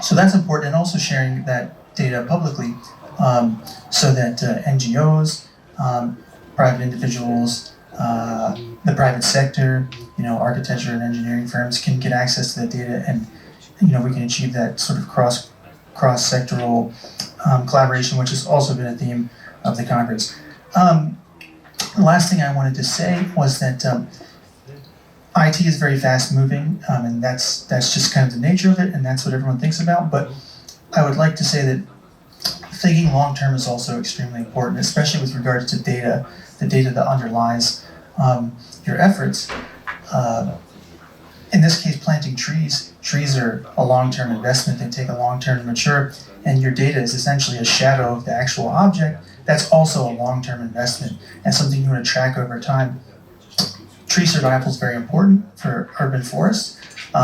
So that's important, and also sharing that data publicly so that NGOs, private individuals, the private sector, architecture and engineering firms can get access to that data, and we can achieve that sort of cross-sectoral collaboration, which has also been a theme of the conference. The last thing I wanted to say was that IT is very fast-moving, and that's just kind of the nature of it, and that's what everyone thinks about. But I would like to say that thinking long-term is also extremely important, especially with regards to data, the data that underlies your efforts. In this case, planting trees. Trees are a long-term investment. They take a long time to mature, and your data is essentially a shadow of the actual object. That's also a long-term investment and something you want to track over time. Tree survival is very important for urban forests.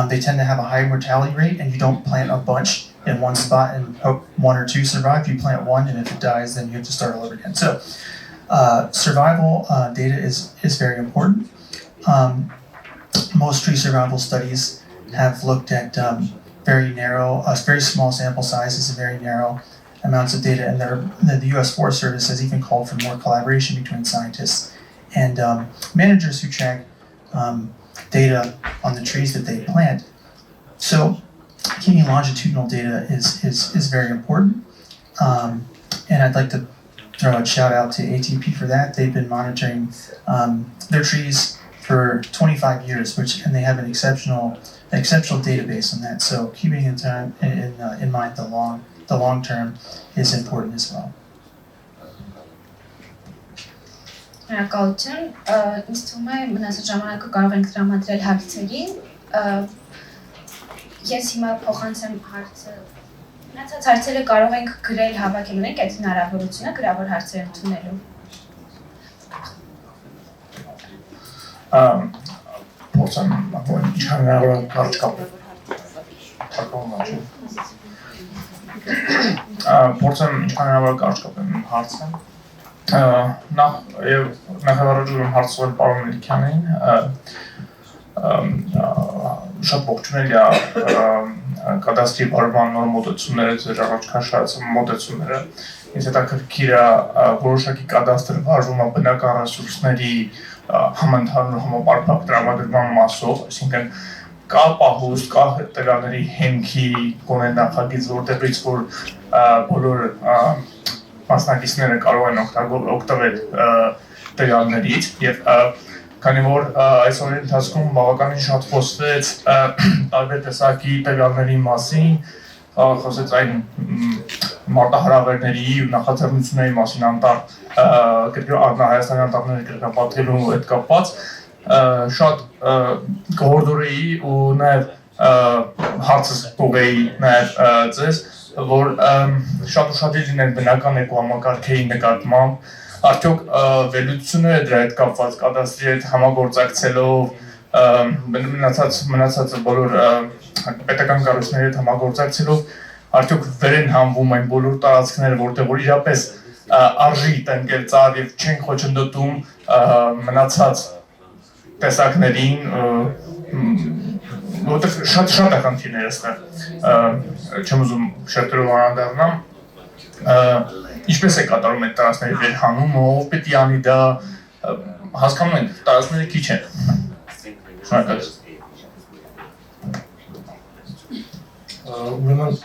They tend to have a high mortality rate, and you don't plant a bunch in one spot and hope one or two survive. You plant one, and if it dies, then you have to start all over again. So survival data is very important. Most tree survival studies have looked at very small sample sizes and very narrow amounts of data, and the U.S. Forest Service has even called for more collaboration between scientists and managers who track data on the trees that they plant. So keeping longitudinal data is very important, and I'd like to throw a shout out to ATP for that. They've been monitoring their trees for 25 years, and they have an exceptional database on that. So keeping in mind the long term is important as well. Շնորհակալություն, ինձ թվում է մնացած ժամանակը կարող ենք տրամադրել հարցերին։ Ես հիմա փոխանցեմ հարցը։ Մնացած հարցերը կարող ենք գրել հավաքել, ունենք այդ հնարավորությունը գրավոր հարցեր ընդունելու։ Փորձեմ ինչքան հնարավոր կարճ կապել։ Փորձեմ ինչքան հնարավոր կարճ կապել հարցը։ Նախավարժում հարցուել պարոն Melikyanին, շատ ողջունել է կադաստրի բարման նոր մոտեցումները, ձեր առաջ քաշած մոտեցումները։ Ինձ հետաքրքիր է որոշակի կադաստր վարվում է բնական ռեսուրսների համընդհանուր համապարփակ տրամադրման մասով, այսինքն կա պահուստ, կա տվյալների հենքի գոնե նախագիծ, որտեղից որ բոլոր մասնակիցները կարող են օգտվել տվյալներից, եւ քանի որ այս օրերի ընթացքում բավականին շատ խոսվեց տարբեր տեսակի տվյալների մասին, խոսեց այն մարտահրավերների ու նախաձեռնությունների մասին Հայաստանի անտառների կրկնապատկելու հետ կապված, շատ կհորդորեի ու նաեւ հարցս տուղեի նաեւ ձեզ, որ շատ ուշադիր լինեն բնական էկոհամակարգերի նկատմամբ, արդյոք վերլուծությունները դրա հետ կապված կադաստրի հետ համագործակցելով, մնացած բոլոր պետական կառույցների հետ համագործակցելով, արդյոք վեր են հանվում այն բոլոր տարածքները, որտեղ որ իրապես արժի տնկել ծառ եւ չեն խոչընդոտում մնացած տեսակներին, որտեղ շատ է խնդիրներ այստեղ, չեմ ուզում շերտերով անդառնամ, ինչպես է կատարում այդ տարածքների վերհանումը, ով պետք է անի դա, հասկանում ենք, տարածքները քիչ են։ Շնորհակալություն։ Ուրեմն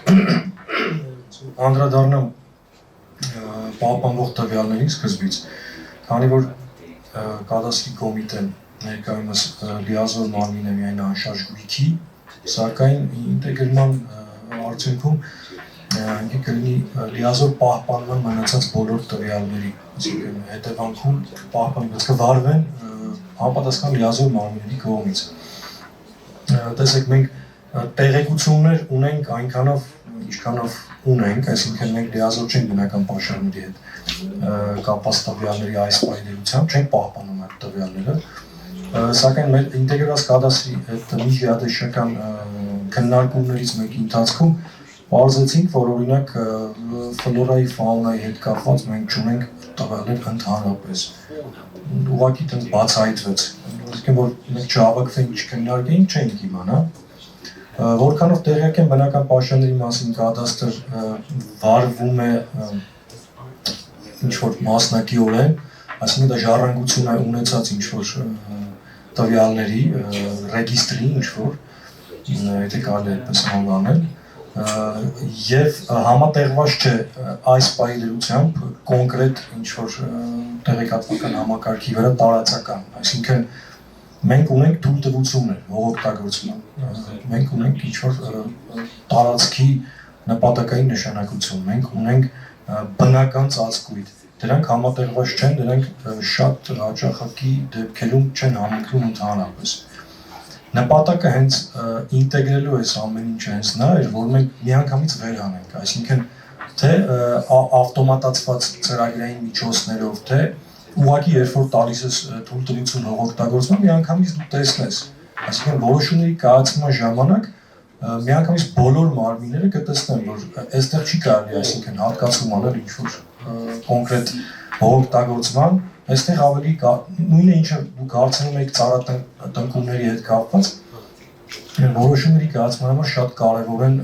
անդրադառնամ պահպանվող տվյալներին սկզբից, քանի որ կադաստրի կոմիտեն ներկայումս լիազոր մարմին է միայն անշարժ գույքի, սակայն ինտեգրման արդյունքում կլինի լիազոր պահպանման մնացած բոլոր տվյալների, այսինքն հետևանքում պահպանված կվարվեն համապատասխան լիազոր մարմինների կողմից։ Տեսեք, մենք տեղեկություններ ունենք այնքանով ինչքանով ունենք, այսինքն մենք լիազոր չենք բնական պաշարների հետ կապված տվյալների այս պայմանությամբ, չենք պահպանում այդ տվյալները, սակայն մեր ինտեգրված կադաստրի այդ միջգեոդեզիական քննարկումներից մեկի ընթացքում պարզեցինք, որ օրինակ ֆլորայի, ֆաունայի հետ կապված մենք չունենք տվյալներ ընդհանրապես։ Ուղղակի այդպես բացահայտվեց, այսինքն որ մենք չհավաքվենք, չքննարկեինք, չենք իմանա։ Որքանով տեղյակ են բնական պաշարների մասին կադաստր վարվում է ինչ-որ մասնակիորեն, այսինքն դա ժառանգություն է ունեցած ինչ-որ տվյալների, ռեգիստրի ինչ-որ, եթե կարելի է այդպես անվանել, եւ համատեղված չէ այս պայմանությամբ կոնկրետ ինչ-որ տեղեկատվական համակարգի վրա տարածական, այսինքն մենք ունենք թույլտվություններ հողօգտագործման, մենք ունենք ինչ-որ տարածքի նպատակային նշանակություն, մենք ունենք բնական ծածկույթ, դրանք համատեղված չեն, դրանք շատ հաճախակի դեպքերում չեն համընկնում ընդհանրապես։ Նպատակը հենց ինտեգրելու այս ամեն ինչը հենց նա էր, որ մենք միանգամից վեր հանենք, այսինքն թե ավտոմատացված ծրագրային միջոցներով, թե ուղղակի երբ որ տալիս ես թույլտվություն հողօգտագործման, միանգամից դու տեսնես, այսինքն որոշումների կայացման ժամանակ միանգամից բոլոր մարմինները կտեսնեն, որ այստեղ չի կարելի, այսինքն հատկացում անել ինչ-որ կոնկրետ հողօգտագործման, այստեղ ավելի նույնը ինչը դուք հարցնում եք ծառատնկումների հետ կապված, որոշումների կայացման համար շատ կարևոր են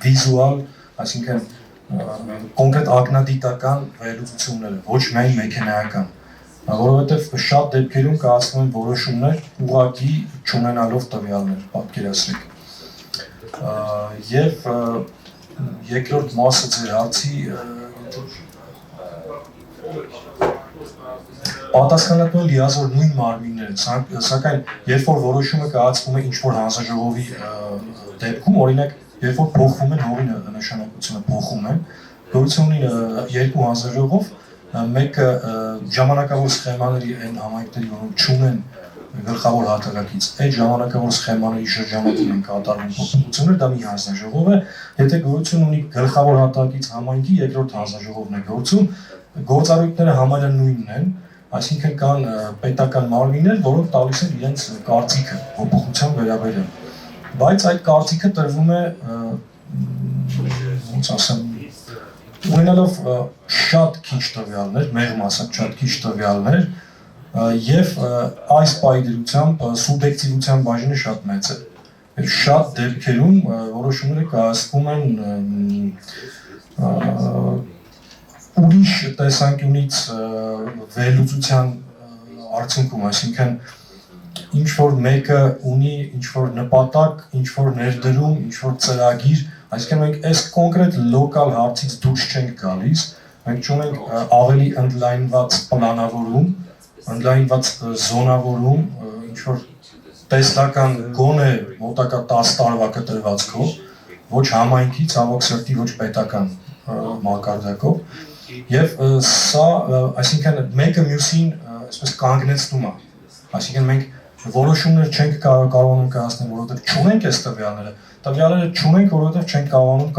վիզուալ, այսինքն կոնկրետ ակնադիտական վերլուծությունները, ոչ միայն մեքենայական, որովհետև շատ դեպքերում կայացնում են որոշումներ ուղղակի չունենալով տվյալներ, պատկերացրեք։ Եվ երկրորդ մասը ձեր հարցի պատասխանատու լիազոր նույն մարմինները, սակայն երբ որ որոշումը կայացվում է ինչ-որ հանձնաժողովի դեպքում, օրինակ, երբ որ փոխվում են հողի նշանակությունը փոխում են, գոյություն ունի երկու հանձնաժողով, մեկը ժամանակավոր սխեմաների այն համայնքների, որոնք չունեն գլխավոր հատակից, այդ ժամանակավոր սխեմաների շրջանակում են կատարվում փոփոխություններ, դա մի հանձնաժողով է, եթե գոյություն ունի գլխավոր հատակից համայնքի երկրորդ հանձնաժողովն է գործում, գործառույթները համարյա նույնն են, այսինքն կան պետական մարմիններ, որոնք տալիս են իրենց կարծիքը փոփոխության վերաբերյալ, բայց այդ կարծիքը տրվում է, ոնց ասեմ, ունենալով շատ քիչ տվյալներ, մեղմ ասած շատ քիչ տվյալներ, եւ այս պայմանությամբ սուբյեկտիվության բաժինը շատ մեծ է։ Շատ դեպքերում որոշումները կայացվում են ուրիշ տեսանկյունից վերլուծության արդյունքում, այսինքն ինչ-որ մեկը ունի ինչ-որ նպատակ, ինչ-որ ներդրում, ինչ-որ ծրագիր, այսինքն մենք այս կոնկրետ լոկալ հարցից դուրս չենք գալիս, մենք ունենք ավելի ընդլայնված պլանավորում, ընդլայնված զոնավորում, ինչ-որ տեսլական գոնե մոտակա 10 տարվա կտրվածքով, ոչ համայնքի, ցավոք սրտի, ոչ պետական մակարդակով, եւ սա, այսինքն մեկը մյուսին այսպես կանգնեցնում է, այսինքն մենք որոշումներ չենք կարողանում կայացնել, որովհետեւ չունենք այս տվյալները, տվյալները չունենք, որովհետեւ չենք կարողանում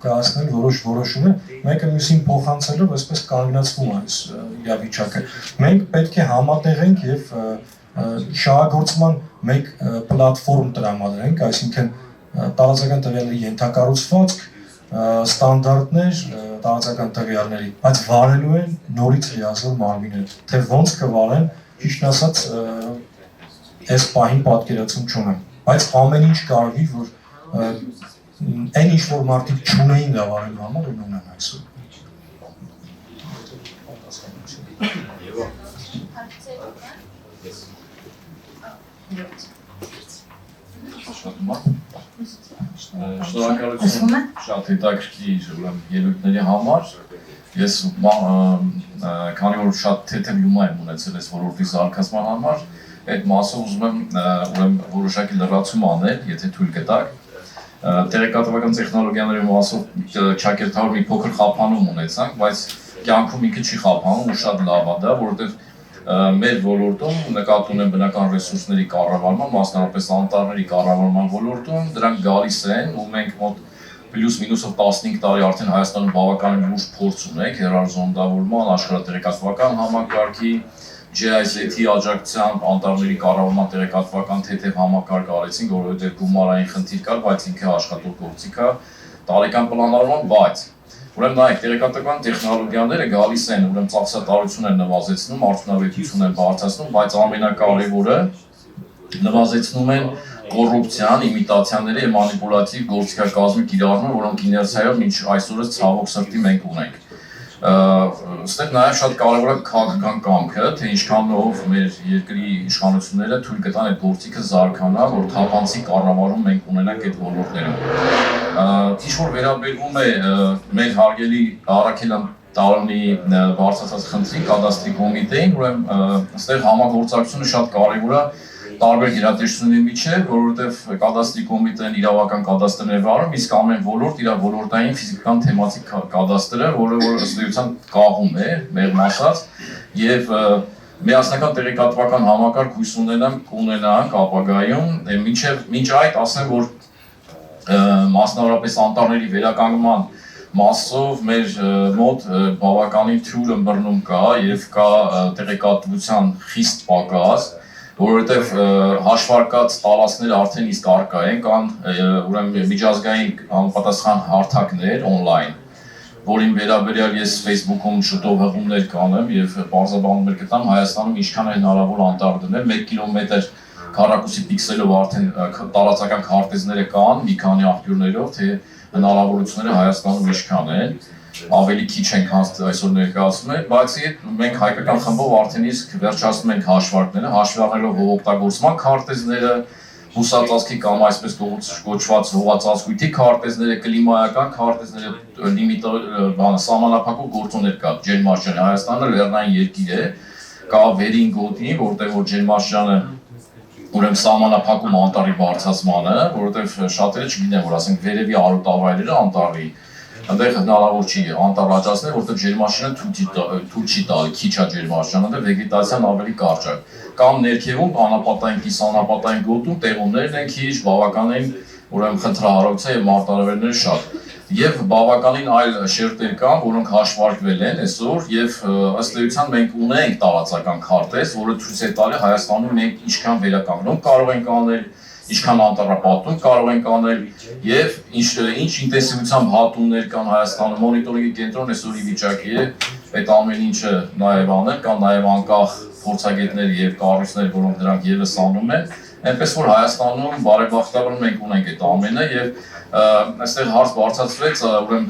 կայացնել որոշ որոշումներ, մեկը մյուսին փոխանցելով այսպես կանգնացվում է այս իրավիճակը։ Մենք պետք է համատեղենք եւ շահագործման մեկ պլատֆորմ տրամադրենք, այսինքն տարածական տվյալների ենթակառուցվածք, ստանդարտներ տարածական տվյալների, բայց վարելու են նորից լիազոր մարմիններ, թե ոնց կվարեն, ճիշտ ասած, այս պահին պատկերացում չունեմ, բայց ամեն ինչ կարելի, որ այն ինչ որ մարդիկ չունեին դա վարելու համար, այն ունեն այսօր։ Շնորհակալություն շատ հետաքրքիր ելույթների համար։ Ես քանի որ շատ թեթև յումոր եմ ունեցել այս ոլորտի զարգացման համար, այդ մասով ուզում եմ որոշակի լրացում անել, եթե թույլ կտաք։ Տեղեկատվական տեխնոլոգիաների մասով ճակերտավոր մի փոքր խափանում ունեցանք, բայց կյանքում ինքը չի խափանում ու շատ լավ է դա, որովհետև մեր ոլորտում նկատի ունեմ բնական ռեսուրսների կառավարման, մասնավորապես անտառների կառավարման ոլորտում, դրանք գալիս են ու մենք մոտ պլյուս մինուսով 15 տարի արդեն Հայաստանում բավականին լուրջ փորձ ունենք հեռարձողումավորման, աշխարհատեղեկատվական համակարգի, GIZ-ի աջակցությամբ անտառների կառավարման տեղեկատվական թեթև համակարգ արեցինք, որովհետև գումարային խնդիր կար, բայց ինքը աշխատող գործիք է տարեկան պլանավորման, բայց ուրեմն նայեք, տեղեկատվական տեխնոլոգիաները գալիս են, ուրեմն ծախսատարություն են նվազեցնում, արդյունավետություն են բարձրացնում, բայց ամենակարևորը նվազեցնում են կոռուպցիան, իմիտացիաների եւ մանիպուլատիվ գործիքակազմի կիրառումը, որոնք իներցիայով մինչ այսօրս ցավոք սրտի մենք ունենք։ Այստեղ նաեւ շատ կարևոր է քաղաքական կամքը, թե ինչքանով մեր երկրի իշխանությունները թույլ կտան այդ գործիքը զարգանա, որ թափանցիկ կառավարում մենք ունենանք այդ ոլորտներում։ Ինչ որ վերաբերվում է մեր հարգելի Արաքելյան տարոնի բարձրացած խնդրին կադաստրի կոմիտեին, ուրեմն այստեղ համագործակցությունը շատ կարևոր է տարբեր գերատեսչությունների միջև, որովհետև կադաստրի կոմիտեն իրավական կադաստրներ վարում, իսկ ամեն ոլորտ իր ոլորտային ֆիզիկական թեմատիկ կադաստրը, որը որ ըստ էության կաղում է, մեղմ ասած, եւ միասնական տեղեկատվական համակարգ հույս ունենանք ապագայում, մինչ այդ ասեմ, որ մասնավորապես անտառների վերականգնման մասով մեր մոտ բավականին թյուր ըմբռնում կա եւ կա տեղեկատվության խիստ պակաս, որովհետև հաշվարկած տարածքները արդեն իսկ առկա են, կան ուրեմն միջազգային համապատասխան հարթակներ on-line, որին վերաբերյալ ես Facebook-ում շուտով հղումներ կանեմ եւ բարձրաբանում կտամ Հայաստանում ինչքան է հնարավոր անտառ դնել, 1 կիլոմետր քառակուսի պիքսելով արդեն տարածական քարտեզները կան, մի քանի աղբյուրներով, թե հնարավորությունները Հայաստանում ինչքան են, ավելի քիչ ենք այսօր ներկայացնում ենք, բայց մենք հայկական խմբով արդեն իսկ վերջացնում ենք հաշվարկները, հաշվառելով հողօգտագործման քարտեզները, հուսածածկի կամ այսպես կոչված հողածածկույթի քարտեզները, կլիմայական քարտեզները, սահմանափակող գործոններ կա, ջերմաշրջանը, Հայաստանը լեռնային երկիր է, կա վերին գոտի, որտեղ որ ջերմաշրջանը ուրեմն սահմանափակում անտառի բարձրացմանը, որովհետև շատերը չգիտեն, որ ասենք վերևի արոտավայրերը անտառի այնտեղ հնարավոր չի անտառ աճացնել, որովհետև ջերմաշրջանը թույլ չի տալի, քիչ է ջերմաշրջանը, այնտեղ վեգետացիան ավելի կարճ է։ Կամ ներքևում անապատային, կիսաանապատային գոտում տեղումներն են քիչ, բավականին ուրեմն խնդրահարույցը եւ մարտահրավերները շատ։ Եվ բավականին այլ շերտեր կան, որոնք հաշվարկվել են այսօր եւ ըստ էության մենք ունենք տարածական քարտեզ, որը ցույց է տալի Հայաստանում մենք ինչքան վերականգնում կարող ենք անել, ինչքան անտառապատում կարող ենք անել եւ ինչ ինտենսիվությամբ հատումներ կան Հայաստանում, մոնիտորինգի կենտրոնը այսօր ի վիճակի է այդ ամեն ինչը նաեւ անել, կան նաեւ անկախ փորձագետներ եւ կառույցներ, որոնք դրանք եւս անում են, այնպես որ Հայաստանում բարեբախտաբար մենք ունենք այդ ամենը եւ այստեղ հարց բարձրացվեց ուրեմն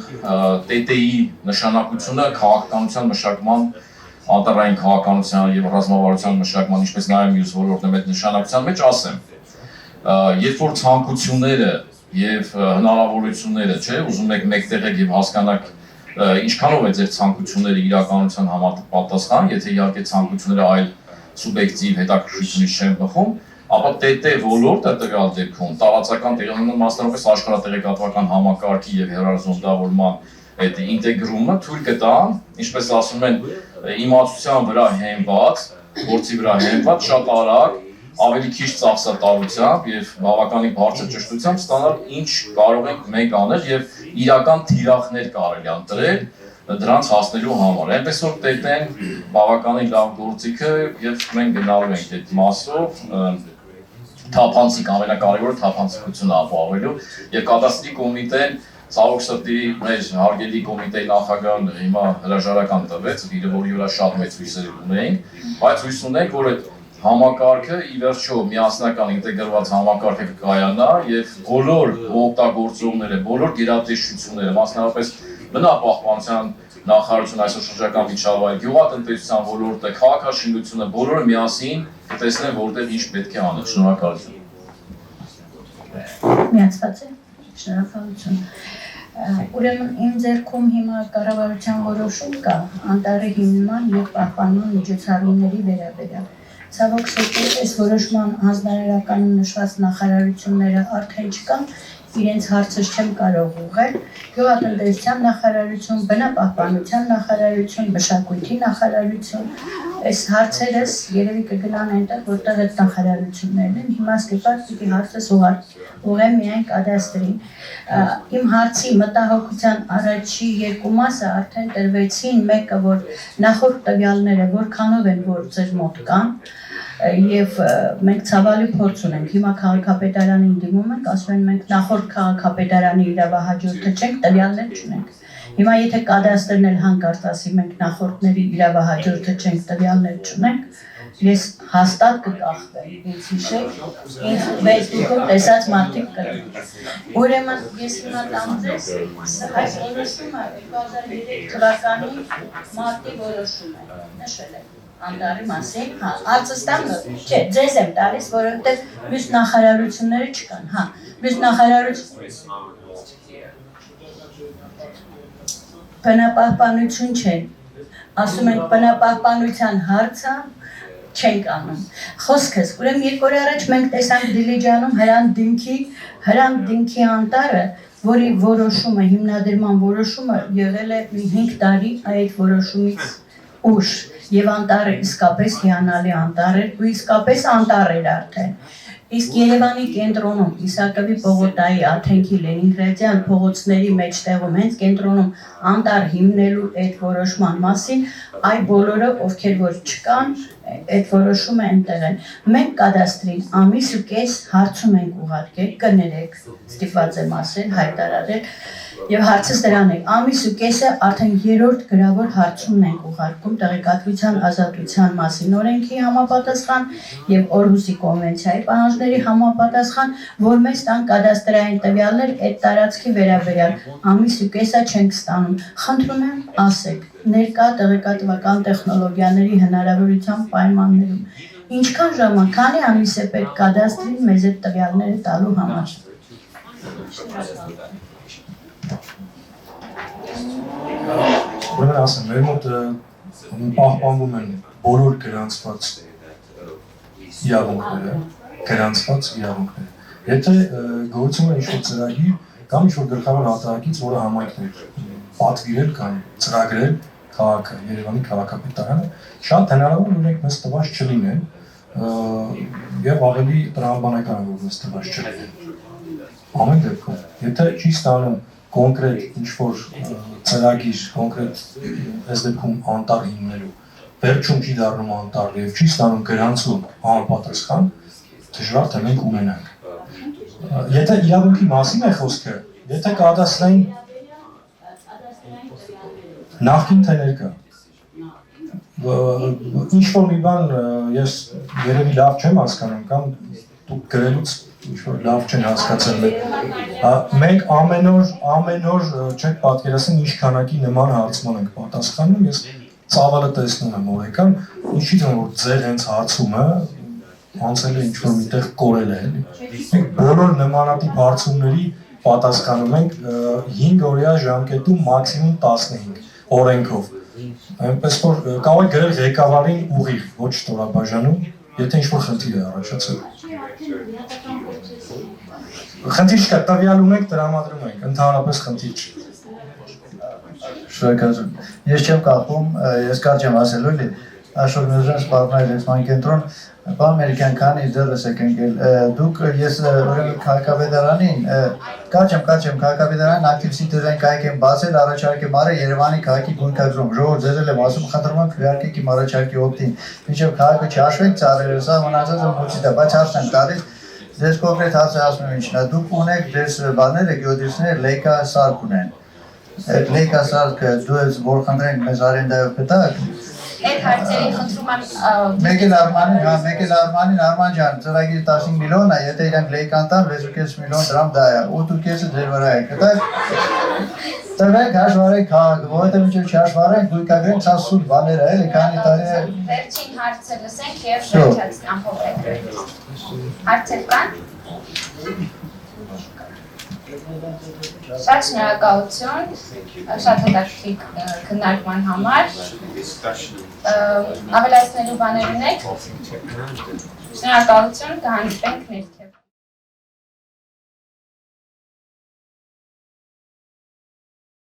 ՏՏ-ի նշանակությունը քաղաքականության մշակման, անտառային քաղաքականության եւ ռազմավարության մշակման, ինչպես նաեւ մյուս ոլորտներում այդ նշանակության մեջ ասեմ, երբ որ ցանկությունները եւ հնարավորությունները, չէ, ուզում եք մեկտեղեք եւ հասկանաք ինչքանով է ձեր ցանկությունները իրականության համապատասխան, եթե իհարկե ցանկությունները այլ սուբյեկտիվ հետաքրքրությունից չեն բխում, ապա ՏՏ ոլորտը տվյալ դեպքում տարածական տեղանունը մասնավորապես աշխարհատեղեկատվական համակարգի եւ հեռարձողության այդ ինտեգրումը թույլ կտա, ինչպես ասում են, իմացության վրա հենված, գործի վրա հենված շատ արագ, ավելի քիչ ծախսատարությամբ եւ բավականին բարձր ճշտությամբ ստանալ ինչ կարող ենք մենք անել եւ իրական թիրախներ կարելի է ընտրել դրանց հասնելու համար։ Այնպես որ ՏՏ-ն բավականին լավ գործիք է եւ մենք գնալու ենք այդ մասով թափանցիկ ամենակարևորը թափանցիկությունը ապահովելու եւ կադաստրի կոմիտեն ցավոք սրտի մեր հարգելի կոմիտեի նախագահն հիմա հրաժարական տվեց, իր որի վրա շատ մեծ հույսեր ունեինք, բայց հույս ունենք, որ այդ համակարգը ի վերջո միասնական ինտեգրված համակարգը կկայանա եւ բոլոր օգտագործողները, բոլոր գերատեսչությունները, մասնավորապես բնապահպանության նախարարություն այսօր շրջական միջավայր, գյուղատնտեսության ոլորտը, քաղաքաշինությունը, բոլորը միասին տեսնեն որտեղ ինչ պետք է անել։ Շնորհակալություն։ Միացված է։ Շնորհակալություն։ Ուրեմն իմ ձեռքում հիմա կառավարության որոշում կա անտառի հիմնման եւ պահպանման միջոցառումների վերաբերյալ։ Ցավոք սրտի այս որոշման հանձնարարականում նշված նախարարությունները արդեն չկան իրենց հարցը չեմ կարող ուղղել, գյուղատնտեսության նախարարություն, բնապահպանության նախարարություն, մշակույթի նախարարություն, այս հարցերս երևի կգնան այնտեղ, որտեղ այդ նախարարություններն են, հիմա ստիպած պիտի հարցս ուղղեմ միայն կադաստրին։ Իմ հարցի մտահոգության առաջի երկու մասը արդեն տրվեցին, մեկը որ նախորդ տվյալները որքանով են որ ձեր մոտ կան, եւ մենք ցավալի փորձ ունենք, հիմա քաղաքապետարանին դիմում ենք, ասում են մենք նախորդ քաղաքապետարանի իրավահաջորդը չենք, տվյալներ չունենք։ Հիմա եթե կադաստրն էլ հանկարծ ասի մենք նախորդների իրավահաջորդը չենք, տվյալներ չունենք, ես հաստատ կկախվեմ, ինձ հիշեք, ինձ մեծ դուքով տեսած մարդիկ կրեմ։ Ուրեմն ես հիմա տամ ձեզ, այս որոշումը 2003 թվականի մարտի որոշում է, նշել եմ անտառի մասին, հա, արծստան, չէ, ձեզ եմ տալիս, որովհետև մյուս նախարարությունները չկան, հա, մյուս նախարարությունները բնապահպանություն չեն, ասում ենք բնապահպանության հարցը չենք անում։ Խոսքս, ուրեմն երկու օր առաջ մենք տեսանք Դիլիջանում Հրանտ Դինքի անտառը, որի որոշումը, հիմնադրման որոշումը եղել է 5 տարի այդ որոշումից ուշ, եւ անտառը իսկապես հիանալի անտառ էր ու իսկապես անտառ էր արդեն։ Իսկ Երևանի կենտրոնում, Իսակովի պողոտայի, Աթենքի, Լենինգրադյան փողոցների մեջտեղում, հենց կենտրոնում անտառ հիմնելու այդ որոշման մասին, այ բոլորը, ովքեր որ չկան, այդ որոշումը այնտեղ են։ Մենք կադաստրին ամիս ու կես հարցում ենք ուղարկել, կներեք, ստիպված եմ ասել, հայտարարել, եւ հարցս դրան է, ամիս ու կեսը արդեն 3-րդ գրավոր հարցումն ենք ուղարկում տեղեկատվության ազատության մասին օրենքի համապատասխան եւ Օրհուսի կոնվենցիայի պահանջների համապատասխան, որ մեզ տան կադաստրային տվյալներ այդ տարածքի վերաբերյալ, ամիս ու կեսը չենք ստանում։ Խնդրում եմ ասեք, ներկա տեղեկատվական տեխնոլոգիաների հնարավորության պայմաններում ինչքան ժամանակ, քանի ամիս է պետք կադաստրին մեզ այդ տվյալները տալու համար։ Ուրեմն ասեմ, մեր մոտ պահպանվում են բոլոր գրանցված իրավունքները, Եթե գործում է ինչ-որ ծրագիր կամ ինչ-որ գլխավոր հատակից, որը համայնքն է պատվիրել կամ ծրագրել քաղաքը, Երևանի քաղաքապետարանը, շատ հնարավոր է իրենք մեզ տված չլինեն եւ ավելի տրամաբանական է, որ մեզ տված չլինեն։ Ամեն դեպքում, եթե չի ստանում կոնկրետ ինչ-որ ծրագիր, կոնկրետ այս դեպքում անտառ հիմնելու, վերջում չի դառնում անտառ եւ չի ստանում գրանցում համապատասխան, դժվար թե մենք ունենանք։ Եթե իրավունքի մասին է խոսքը, եթե կադաստրային նախքին թե ներկա, ինչ-որ մի բան ես երևի լավ չեմ հասկանում կամ դուք գրելուց ինչ-որ լավ չեն հասկացել մենք ամեն օր չեք պատկերացնում ինչ քանակի նման հարցման ենք պատասխանում, ես ծավալը տեսնում եմ օրեկան, ինչի՞ց որ ձեր հենց հարցումը անցել է ինչ-որ միտեղ կորել է, մենք բոլոր նմանատիպ հարցումների պատասխանում ենք 5 օրյա ժամկետում մաքսիմում 15 օրենքով, այնպես որ կարող է գրել ղեկավարին ուղիղ, ոչ ստորաբաժանում, եթե ինչ-որ խնդիր է առաջացել։ Խնդիր չկա, տվյալ ունենք, տրամադրում ենք, ընդհանրապես խնդիր չի։ Շնորհակալություն։ Ես չեմ կապում, ես կարճ եմ ասելու էլի, Աշոտ Մեզրան սպառնայի լեզման կենտրոն, պարոն Մելիքյան, քանի դեռս եք ընկել, դուք ես ուրեմն քաղաքապետարանին, կարճ եմ քաղաքապետարանին ակտիվ սիտերային կայք եմ բացել, առաջարկ եմ արել Երևանի քաղաքի գույքագրում, ժողով ձեզ էլ եմ ասում, խնդրում եմ քվեարկեք իմ առաջարկի օգտին, մինչև քաղաքը չհաշվենք ծառերը, սա մնացած մուծիտ է, բայց հարցն եմ տալիս, ձեզ կոնկրետ հարց է ասում եմ ինչն է, դուք ունեք դες բաները, գյուղատնտեսները լեյկա սարք ունեն, այդ լեյկա սարքը դու ես որ խնդրենք մեզ արենդայով պետակ, Այդ հարցերի խնդրում եմ մեկ էլ Արմանին, Արման ջան, ծրագիր 15 միլիոն է, եթե իրանք լեյկան տան 6.5 միլիոն դրամ դա է, 8.5-ը ձեր վրա է, տվեք հաշվարեք քաղաքը, որովհետև մինչև չհաշվարենք, գույքագրենք ցած սուտ բաներ է, էլի քանի տարի է։ Վերջին հարցը լսենք եւ վերջացնենք ամփոփենք։ Հարցեր կան։ Շատ շնորհակալություն, շատ հետաքրքիր քննարկման համար։ Ավելացնելու բաներ ունեք։ Շնորհակալություն, կհանդիպենք ներքև։